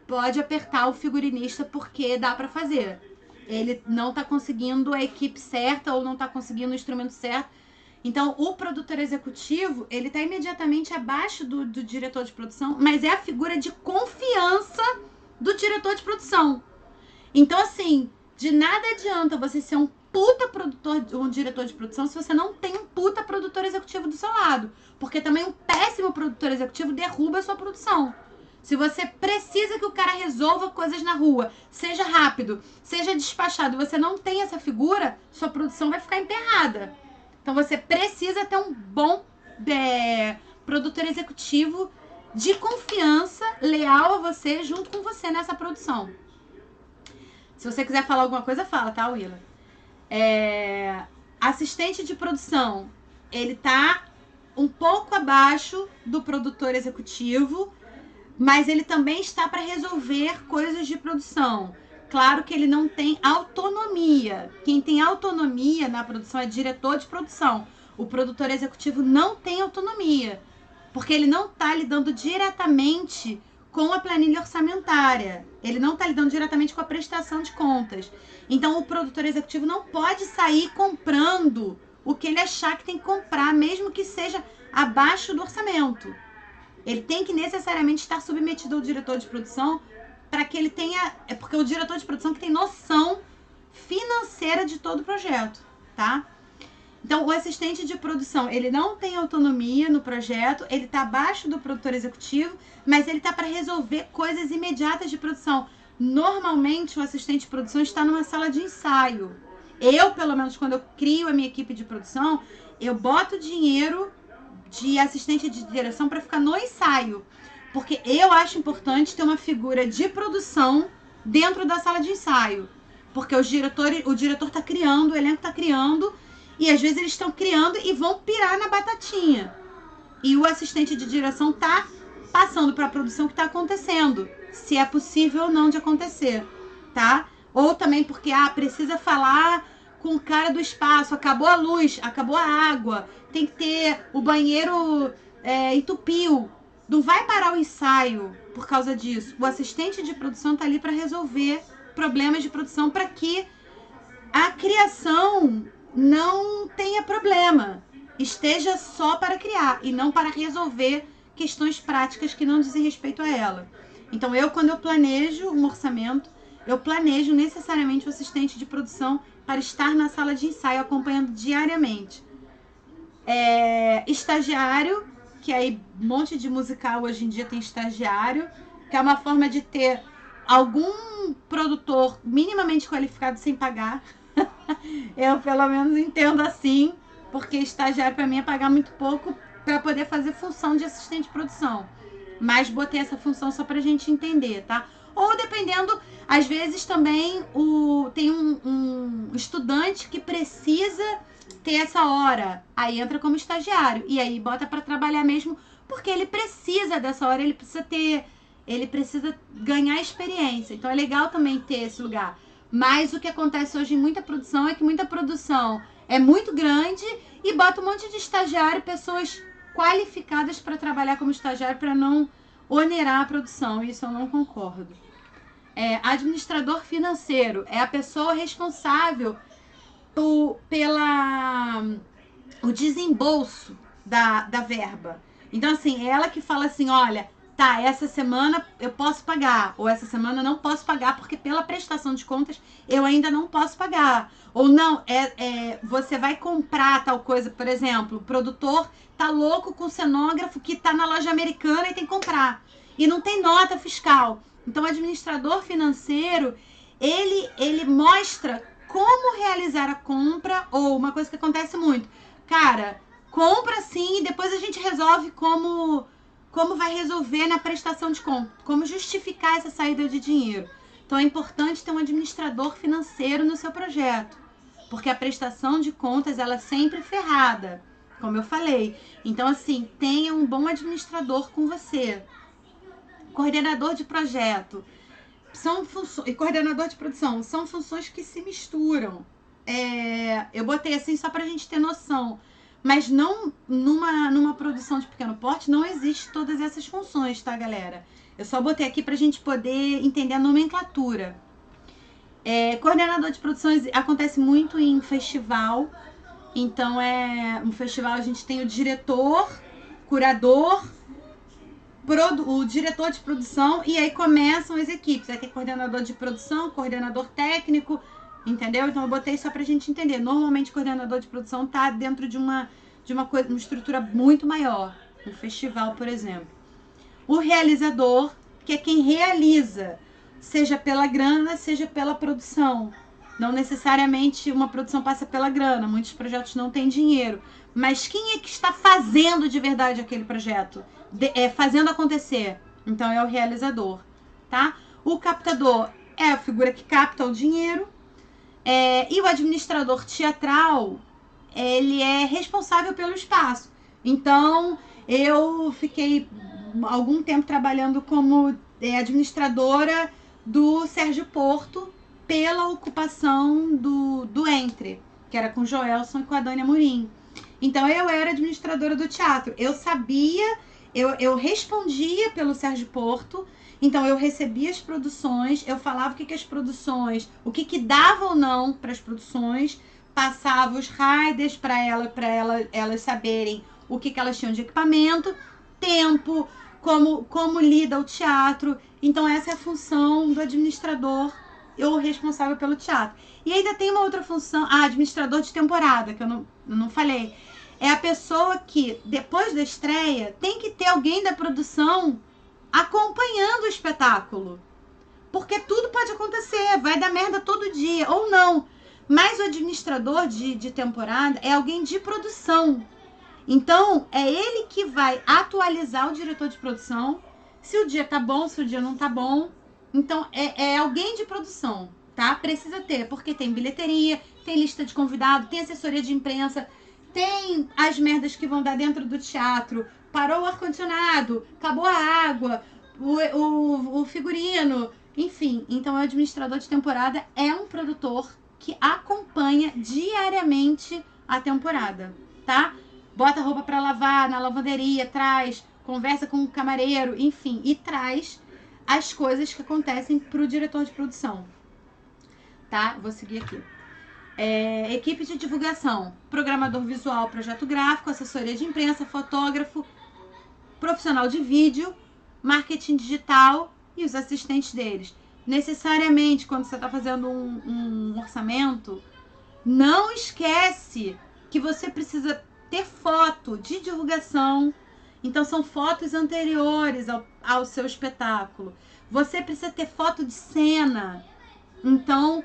Pode apertar o figurinista porque dá para fazer. Ele não está conseguindo a equipe certa ou não está conseguindo o instrumento certo. Então, o produtor executivo, ele está imediatamente abaixo do diretor de produção, mas é a figura de confiança do diretor de produção. Então, assim, de nada adianta você ser um puta produtor, um diretor de produção, se você não tem um puta produtor executivo do seu lado. Porque também um péssimo produtor executivo derruba a sua produção. Se você precisa que o cara resolva coisas na rua, seja rápido, seja despachado, você não tem essa figura, sua produção vai ficar emperrada. Então, você precisa ter um bom produtor executivo de confiança, leal a você, junto com você nessa produção. Se você quiser falar alguma coisa, fala, tá, Willa? Assistente de produção, ele tá um pouco abaixo do produtor executivo, mas ele também está para resolver coisas de produção. Claro que ele não tem autonomia. Quem tem autonomia na produção é diretor de produção. O produtor executivo não tem autonomia, porque ele não está lidando diretamente com a planilha orçamentária. Ele não está lidando diretamente com a prestação de contas. Então, o produtor executivo não pode sair comprando o que ele achar que tem que comprar, mesmo que seja abaixo do orçamento. Ele tem que necessariamente estar submetido ao diretor de produção para que ele tenha... É porque o diretor de produção que tem noção financeira de todo o projeto, tá? Então, o assistente de produção, ele não tem autonomia no projeto, ele está abaixo do produtor executivo, mas ele está para resolver coisas imediatas de produção. Normalmente, o assistente de produção está numa sala de ensaio. Eu, pelo menos, quando eu crio a minha equipe de produção, eu boto dinheiro de assistente de direção para ficar no ensaio. Porque eu acho importante ter uma figura de produção dentro da sala de ensaio. Porque o diretor está criando, o elenco está criando, e às vezes eles estão criando e vão pirar na batatinha. E o assistente de direção está passando para a produção o que está acontecendo, se é possível ou não de acontecer, tá? Ou também porque precisa falar com o cara do espaço, acabou a luz, acabou a água, tem que ter o banheiro entupiu. Não vai parar o ensaio por causa disso. O assistente de produção está ali para resolver problemas de produção para que a criação não tenha problema. Esteja só para criar e não para resolver questões práticas que não dizem respeito a ela. Então, quando eu planejo um orçamento, eu planejo necessariamente o assistente de produção para estar na sala de ensaio acompanhando diariamente. Estagiário, que aí um monte de musical hoje em dia tem estagiário, que é uma forma de ter algum produtor minimamente qualificado sem pagar. Eu pelo menos entendo assim, porque estagiário para mim é pagar muito pouco para poder fazer função de assistente de produção. Mas botei essa função só pra gente entender, tá? Ou dependendo, às vezes também tem um estudante que precisa ter essa hora, aí entra como estagiário e aí bota para trabalhar mesmo, porque ele precisa dessa hora, ele precisa ganhar experiência. Então é legal também ter esse lugar. Mas o que acontece hoje em muita produção é que muita produção é muito grande e bota um monte de estagiário, pessoas qualificadas para trabalhar como estagiário para não onerar a produção. Isso eu não concordo. Administrador financeiro é a pessoa responsável o desembolso da verba. Então, assim, é ela que fala assim, olha, tá, essa semana eu posso pagar, ou essa semana eu não posso pagar, porque pela prestação de contas eu ainda não posso pagar. Ou não, você vai comprar tal coisa, por exemplo, o produtor tá louco com o cenógrafo que tá na loja americana e tem que comprar. E não tem nota fiscal. Então, o administrador financeiro, ele mostra como realizar a compra, ou uma coisa que acontece muito. Cara, compra sim e depois a gente resolve como vai resolver na prestação de conta, como justificar essa saída de dinheiro. Então é importante ter um administrador financeiro no seu projeto, porque a prestação de contas ela é sempre ferrada, como eu falei. Então assim, tenha um bom administrador com você. Coordenador de projeto e coordenador de produção são funções que se misturam. Eu botei assim só pra gente ter noção. Mas não numa produção de pequeno porte não existe todas essas funções, tá, galera? Eu só botei aqui pra gente poder entender a nomenclatura. Coordenador de produções acontece muito em festival. Então, um festival a gente tem o diretor, curador, o diretor de produção e aí começam as equipes. Aí tem coordenador de produção, coordenador técnico, entendeu? Então eu botei só pra gente entender. Normalmente o coordenador de produção tá dentro de uma estrutura muito maior. Um festival, por exemplo. O realizador, que é quem realiza, seja pela grana, seja pela produção. Não necessariamente uma produção passa pela grana. Muitos projetos não têm dinheiro. Mas quem é que está fazendo de verdade aquele projeto? Fazendo acontecer. Então é o realizador, tá? O captador é a figura que capta o dinheiro. E o administrador teatral, ele é responsável pelo espaço. Então, eu fiquei algum tempo trabalhando como administradora do Sérgio Porto pela ocupação do Entre, que era com o Joelson e com a Dânia Murim. Então, eu era administradora do teatro. Eu sabia, eu respondia pelo Sérgio Porto. Então, eu recebia as produções, eu falava o que as produções, o que dava ou não para as produções, passava os riders para elas saberem o que elas tinham de equipamento, tempo, como lida o teatro. Então, essa é a função do administrador ou responsável pelo teatro. E ainda tem uma outra função, administrador de temporada, que eu não falei. É a pessoa que, depois da estreia, tem que ter alguém da produção acompanhando o espetáculo. Porque tudo pode acontecer, vai dar merda todo dia, ou não. Mas o administrador de temporada é alguém de produção. Então, é ele que vai atualizar o diretor de produção, se o dia tá bom, se o dia não tá bom. Então, é alguém de produção, tá? Precisa ter, porque tem bilheteria, tem lista de convidado, tem assessoria de imprensa, tem as merdas que vão dar dentro do teatro, parou o ar-condicionado, acabou a água, o figurino, enfim. Então, o administrador de temporada é um produtor que acompanha diariamente a temporada, tá? Bota a roupa para lavar na lavanderia, traz, conversa com o camareiro, enfim, e traz as coisas que acontecem para o diretor de produção, tá? Vou seguir aqui. Equipe de divulgação, programador visual, projeto gráfico, assessoria de imprensa, fotógrafo, profissional de vídeo, marketing digital e os assistentes deles. Necessariamente, quando você está fazendo um orçamento, não esquece que você precisa ter foto de divulgação. Então, são fotos anteriores ao seu espetáculo. Você precisa ter foto de cena. Então,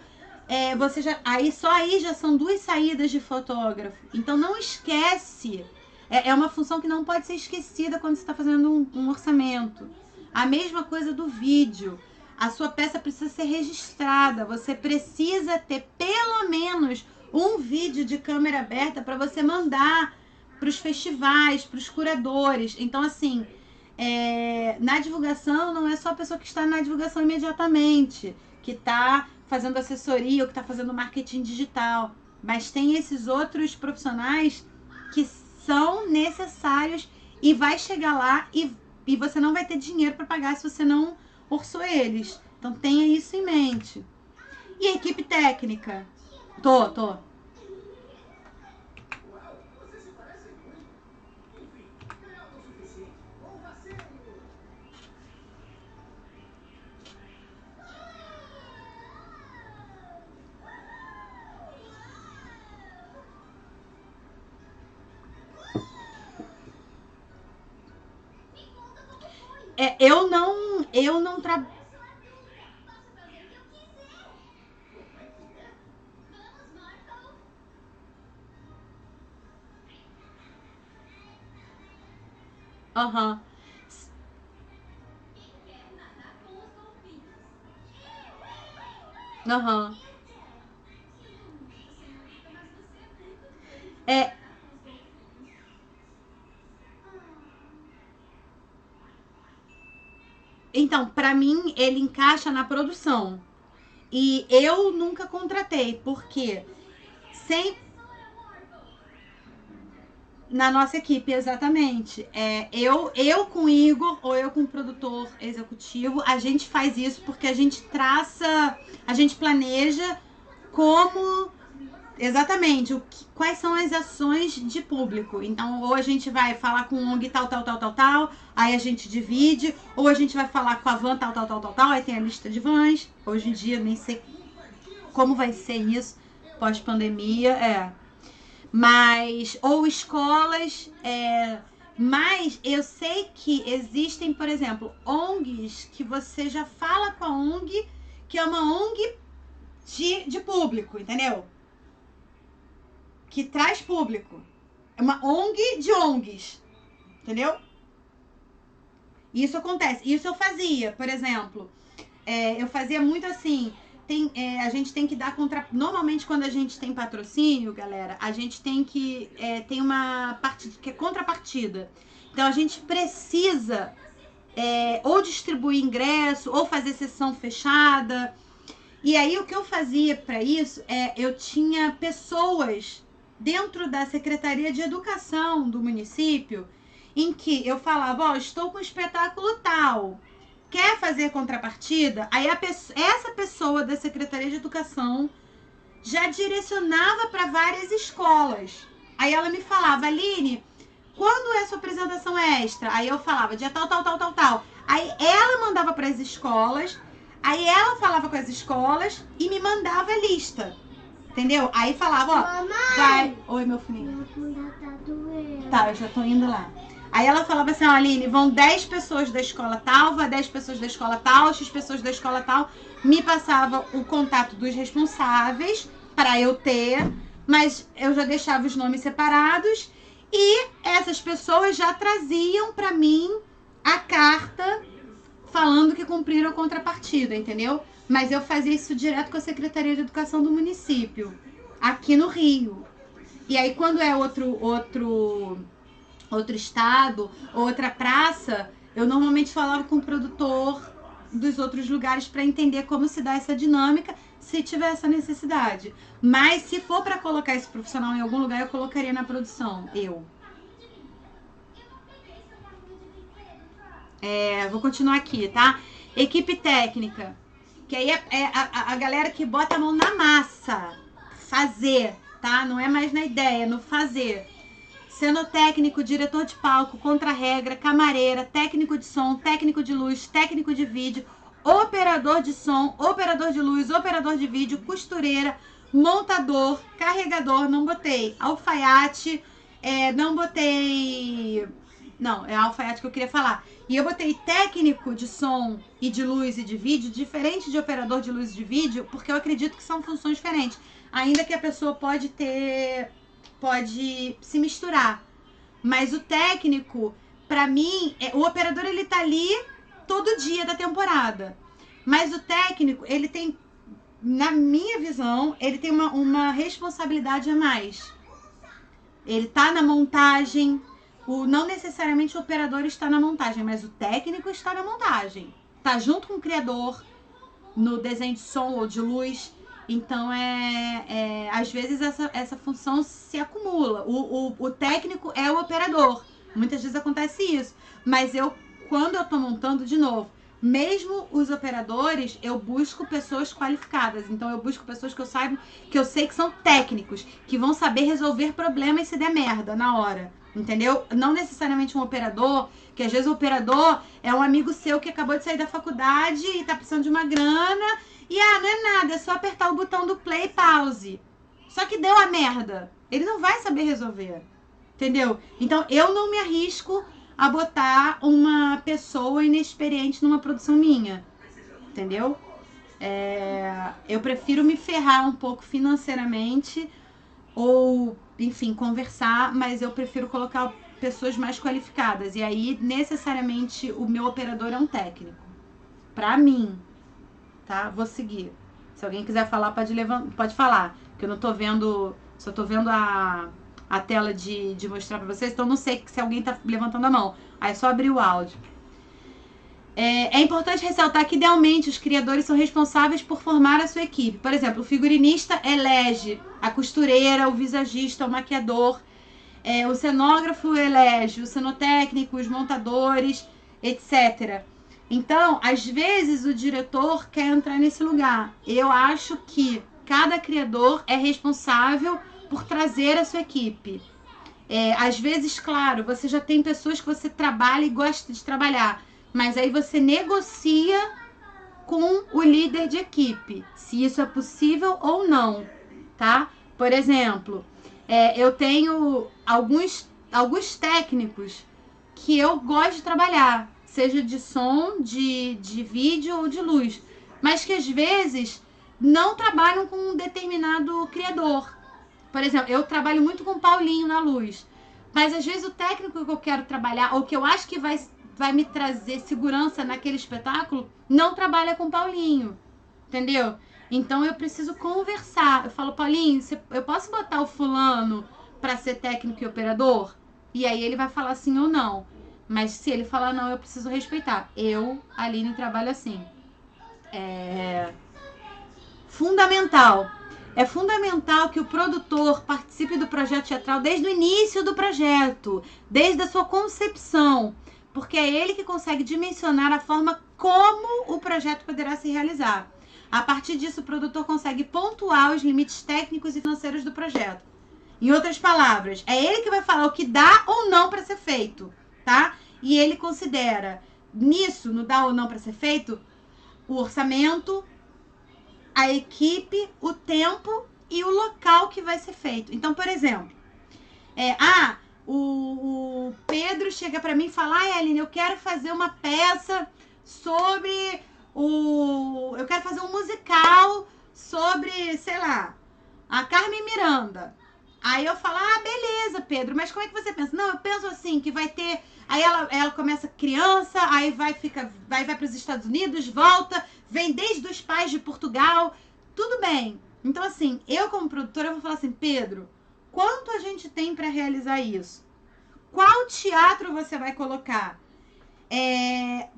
aí já são 2 saídas de fotógrafo. Então, não esquece. É uma função que não pode ser esquecida quando você está fazendo um orçamento. A mesma coisa do vídeo. A sua peça precisa ser registrada. Você precisa ter pelo menos um vídeo de câmera aberta para você mandar para os festivais, para os curadores. Então, assim, na divulgação não é só a pessoa que está na divulgação imediatamente, que está fazendo assessoria ou que está fazendo marketing digital. Mas tem esses outros profissionais que são necessários e vai chegar lá e você não vai ter dinheiro para pagar se você não orçou eles. Então tenha isso em mente. E a equipe técnica? Tô. Eu não trabalho. Aham. Aham. É, então, pra mim, ele encaixa na produção. E eu nunca contratei, porque sem na nossa equipe, exatamente. Eu com o Igor ou eu com o produtor executivo, a gente faz isso porque a gente traça, a gente planeja como exatamente quais são as ações de público. Então, ou a gente vai falar com o ONG tal, aí a gente divide, ou a gente vai falar com a van tal, aí tem a lista de vans. Hoje em dia nem sei como vai ser isso pós-pandemia, mas ou escolas, mas eu sei que existem, por exemplo, ONGs que você já fala com a ONG, que é uma ONG de público, entendeu? Que traz público. É uma ONG de ONGs, entendeu? Isso acontece. Isso eu fazia, por exemplo. Eu fazia muito assim. A gente tem que dar contra. Normalmente, quando a gente tem patrocínio, galera, a gente tem que. Tem uma parte que é contrapartida. Então, a gente precisa ou distribuir ingresso, ou fazer sessão fechada. E aí, o que eu fazia para isso eu tinha pessoas dentro da Secretaria de Educação do município em que eu falava: estou com um espetáculo tal. Quer fazer contrapartida? Aí essa pessoa da Secretaria de Educação já direcionava para várias escolas. Aí ela me falava: Aline, quando é sua apresentação extra? Aí eu falava: dia tal. Aí ela mandava para as escolas, aí ela falava com as escolas e me mandava a lista. Entendeu? Aí falava: Mamãe, vai. Oi, meu filhinho. Tá doendo. Tá, eu já tô indo lá. Aí ela falava assim: Aline, vão 10 pessoas da escola tal, vai 10 pessoas da escola tal, X pessoas da escola tal. Me passava o contato dos responsáveis para eu ter, mas eu já deixava os nomes separados e essas pessoas já traziam para mim a carta falando que cumpriram a contrapartida, entendeu? Mas eu fazia isso direto com a Secretaria de Educação do município, aqui no Rio. E aí, quando é outro estado, outra praça, eu normalmente falava com o produtor dos outros lugares para entender como se dá essa dinâmica, se tiver essa necessidade. Mas se for para colocar esse profissional em algum lugar, eu colocaria na produção, vou continuar aqui, tá? Equipe técnica, que aí é a galera que bota a mão na massa, fazer, tá? Não é mais na ideia, é no fazer. Cenotécnico, diretor de palco, contra-regra, camareira, técnico de som, técnico de luz, técnico de vídeo, operador de som, operador de luz, operador de vídeo, costureira, montador, carregador, não botei, alfaiate, não botei... Não, é alfaiate que eu queria falar. E eu botei técnico de som e de luz e de vídeo, diferente de operador de luz e de vídeo, porque eu acredito que são funções diferentes. Ainda que a pessoa pode se misturar. Mas o técnico, pra mim, o operador ele tá ali todo dia da temporada. Mas o técnico, ele tem, na minha visão, ele tem uma responsabilidade a mais. Ele tá na montagem, não necessariamente o operador está na montagem, mas o técnico está na montagem. Tá junto com o criador, no desenho de som ou de luz. Então, às vezes essa função se acumula. O técnico é o operador, Muitas vezes acontece isso. Mas quando eu tô montando, de novo, mesmo os operadores, eu busco pessoas qualificadas. Então eu busco pessoas que eu sei que são técnicos, que vão saber resolver problemas se der merda na hora. Entendeu? Não necessariamente um operador, que às vezes o operador é um amigo seu que acabou de sair da faculdade e tá precisando de uma grana. E não é nada, é só apertar o botão do play e pause. Só que deu a merda. Ele não vai saber resolver. Entendeu? Então eu não me arrisco a botar uma pessoa inexperiente numa produção minha. Entendeu? Eu prefiro me ferrar um pouco financeiramente ou, enfim, conversar, mas eu prefiro colocar pessoas mais qualificadas. E aí, necessariamente, o meu operador é um técnico. Pra mim, tá? Vou seguir. Se alguém quiser falar, pode falar. Porque eu não tô vendo, só tô vendo a tela de mostrar pra vocês, então não sei se alguém tá levantando a mão. Aí é só abrir o áudio. É importante ressaltar que, idealmente, os criadores são responsáveis por formar a sua equipe. Por exemplo, o figurinista elege a costureira, o visagista, o maquiador, o cenógrafo elege o cenotécnico, os montadores, etc. Então, às vezes, o diretor quer entrar nesse lugar. Eu acho que cada criador é responsável por trazer a sua equipe. Às vezes, claro, você já tem pessoas que você trabalha e gosta de trabalhar, mas aí você negocia com o líder de equipe, se isso é possível ou não, tá? Por exemplo, eu tenho alguns técnicos que eu gosto de trabalhar, seja de som, de vídeo ou de luz, mas que às vezes não trabalham com um determinado criador. Por exemplo, eu trabalho muito com o Paulinho na luz, mas às vezes o técnico que eu quero trabalhar, ou que eu acho que vai me trazer segurança naquele espetáculo, não trabalha com o Paulinho, entendeu? Então eu preciso conversar. Eu falo, Paulinho, eu posso botar o fulano para ser técnico e operador? E aí ele vai falar sim ou não. Mas se ele falar não, eu preciso respeitar. Eu, Aline, trabalho assim. Fundamental. É fundamental que o produtor participe do projeto teatral desde o início do projeto, desde a sua concepção, porque é ele que consegue dimensionar a forma como o projeto poderá se realizar. A partir disso, o produtor consegue pontuar os limites técnicos e financeiros do projeto. Em outras palavras, é ele que vai falar o que dá ou não para ser feito, tá? E ele considera nisso, no dá ou não para ser feito, o orçamento, a equipe, o tempo e o local que vai ser feito. Então, por exemplo, o Pedro chega para mim e fala: Aline, eu quero fazer uma peça sobre eu quero fazer um musical sobre, sei lá, a Carmen Miranda. Aí eu falo: beleza, Pedro, mas como é que você pensa? Não, eu penso assim, que vai ter... Aí ela começa criança, aí vai para os Estados Unidos, volta, vem desde os pais de Portugal, tudo bem. Então, assim, eu como produtora, eu vou falar assim: Pedro, quanto a gente tem para realizar isso? Qual teatro você vai colocar?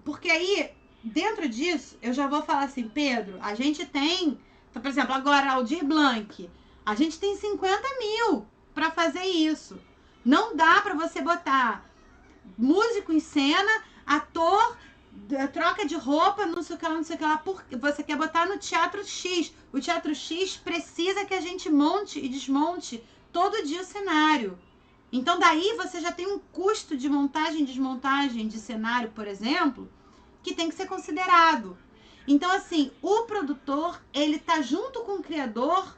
Porque aí, dentro disso, eu já vou falar assim: Pedro, a gente tem... Então, por exemplo, agora, Aldir Blanc, a gente tem 50 mil para fazer isso. Não dá para você botar músico em cena, ator, troca de roupa, não sei o que lá, porque você quer botar no Teatro X. O Teatro X precisa que a gente monte e desmonte todo dia o cenário. Então, daí você já tem um custo de montagem e desmontagem de cenário, por exemplo, que tem que ser considerado. Então, assim, o produtor, ele tá junto com o criador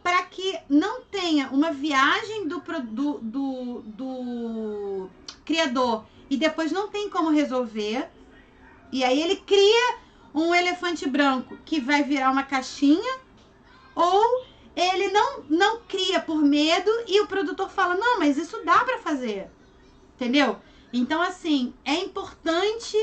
para que não tenha uma viagem do criador e depois não tem como resolver. E aí ele cria um elefante branco que vai virar uma caixinha, ou ele não cria por medo e o produtor fala: não, mas isso dá para fazer. Entendeu? Então, assim, é importante,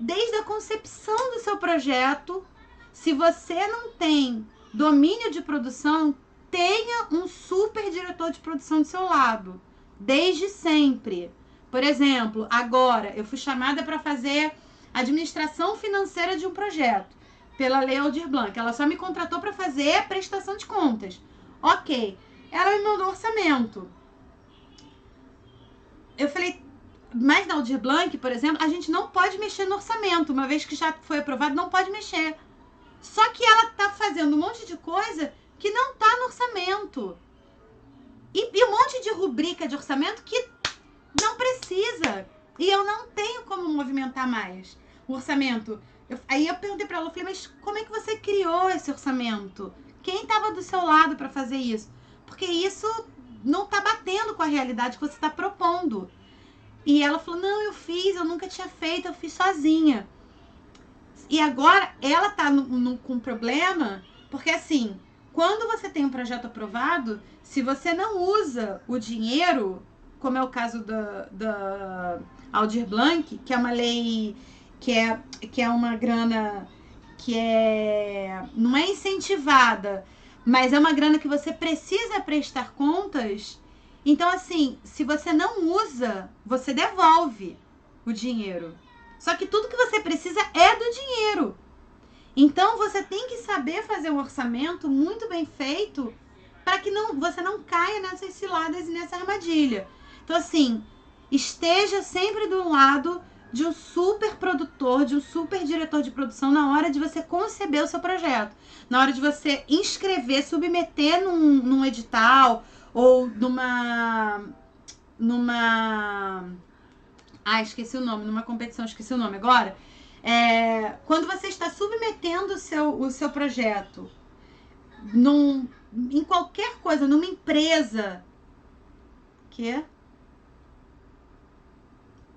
desde a concepção do seu projeto, se você não tem domínio de produção, tenha um super diretor de produção do seu lado, desde sempre. Por exemplo, agora eu fui chamada para fazer administração financeira de um projeto pela Lei Aldir Blanc. Ela só me contratou para fazer prestação de contas. Ok. Ela me mandou orçamento. Eu falei: Mas na Aldir Blanc, por exemplo, a gente não pode mexer no orçamento. Uma vez que já foi aprovado, não pode mexer. Só que ela tá fazendo um monte de coisa que não tá no orçamento. E um monte de rubrica de orçamento que não precisa. E eu não tenho como movimentar mais o orçamento. Aí eu perguntei pra ela, eu falei, mas como é que você criou esse orçamento? Quem tava do seu lado pra fazer isso? Porque isso não tá batendo com a realidade que você tá propondo. E ela falou, não, eu nunca tinha feito, eu fiz sozinha. E agora ela tá com um problema, porque assim, quando você tem um projeto aprovado, se você não usa o dinheiro, como é o caso da Aldir Blanc, que é uma lei que é uma grana que não é incentivada, mas é uma grana que você precisa prestar contas. Então, assim, se você não usa, você devolve o dinheiro. Só que tudo que você precisa é do dinheiro. Então, você tem que saber fazer um orçamento muito bem feito para que você não caia nessas ciladas e nessa armadilha. Então, assim, esteja sempre do lado de um super produtor, de um super diretor de produção na hora de você conceber o seu projeto. Na hora de você inscrever, submeter num edital ou esqueci o nome, numa competição, esqueci o nome agora. Quando você está submetendo o seu projeto em qualquer coisa, numa empresa.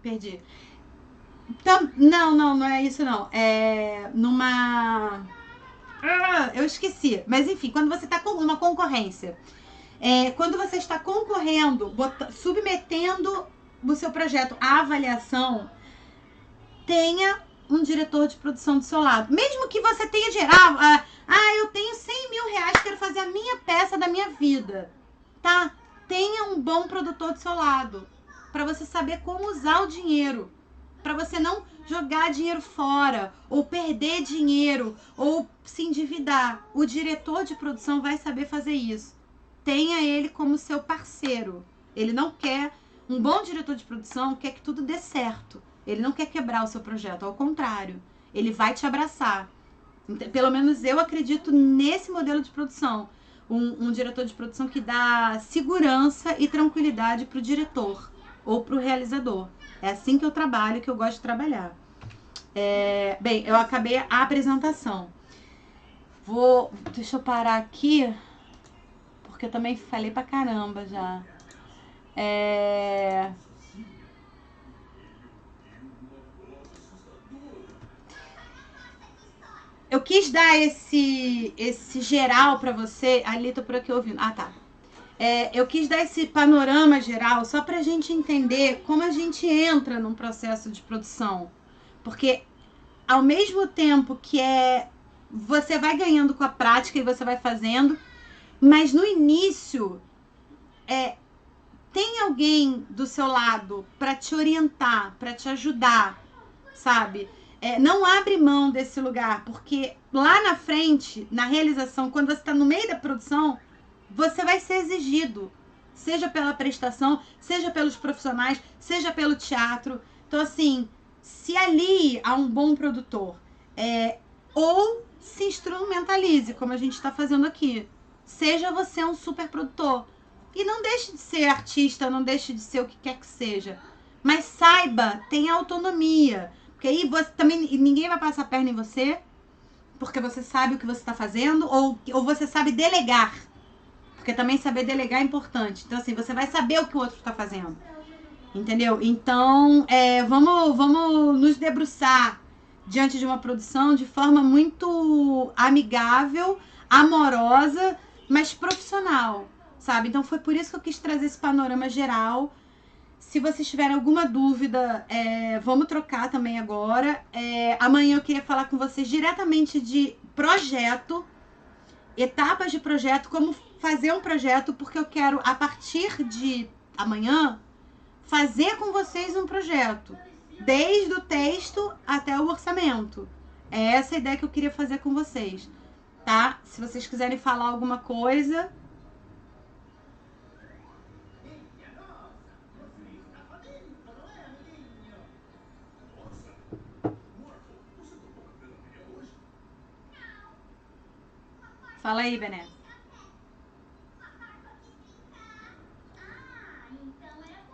Perdi. Então, não é isso não. Eu esqueci. Mas enfim, quando você está com uma concorrência. Quando você está concorrendo, submetendo o seu projeto à avaliação, tenha um diretor de produção do seu lado. Mesmo que você tenha dinheiro. Eu tenho 100 mil reais, quero fazer a minha peça da minha vida. Tá? Tenha um bom produtor do seu lado. Para você saber como usar o dinheiro. Para você não jogar dinheiro fora, ou perder dinheiro, ou se endividar. O diretor de produção vai saber fazer isso. Tenha ele como seu parceiro. Ele não quer... Um bom diretor de produção quer que tudo dê certo. Ele não quer quebrar o seu projeto, ao contrário. Ele vai te abraçar. Pelo menos eu acredito nesse modelo de produção. Um diretor de produção que dá segurança e tranquilidade para o diretor ou para o realizador. É assim que eu trabalho, que eu gosto de trabalhar. Bem, eu acabei a apresentação. Deixa eu parar aqui, porque eu também falei pra caramba já. Eu quis dar esse geral pra você. Ali, tô por aqui ouvindo. Tá. Eu quis dar esse panorama geral só pra gente entender como a gente entra num processo de produção. Porque ao mesmo tempo que você vai ganhando com a prática e você vai fazendo, mas no início tem alguém do seu lado para te orientar, para te ajudar, sabe? Não abre mão desse lugar, porque lá na frente, na realização, quando você está no meio da produção, você vai ser exigido, seja pela prestação, seja pelos profissionais, seja pelo teatro. Então, assim, se alie a um bom produtor, ou se instrumentalize, como a gente está fazendo aqui. Seja você um super produtor. E não deixe de ser artista, não deixe de ser o que quer que seja. Mas saiba, tenha autonomia. Porque aí você também, ninguém vai passar a perna em você, porque você sabe o que você está fazendo, ou você sabe delegar. Porque também saber delegar é importante. Então, assim, você vai saber o que o outro está fazendo. Entendeu? Então, vamos nos debruçar diante de uma produção de forma muito amigável, amorosa, mas profissional, sabe? Então, foi por isso que eu quis trazer esse panorama geral. Se vocês tiverem alguma dúvida, vamos trocar também agora. Amanhã eu queria falar com vocês diretamente de projeto, etapas de projeto, como fazer um projeto, porque eu quero, a partir de amanhã, fazer com vocês um projeto, desde o texto até o orçamento. É essa a ideia que eu queria fazer com vocês, tá? Se vocês quiserem falar alguma coisa... Fala aí, Bené. Ah, então é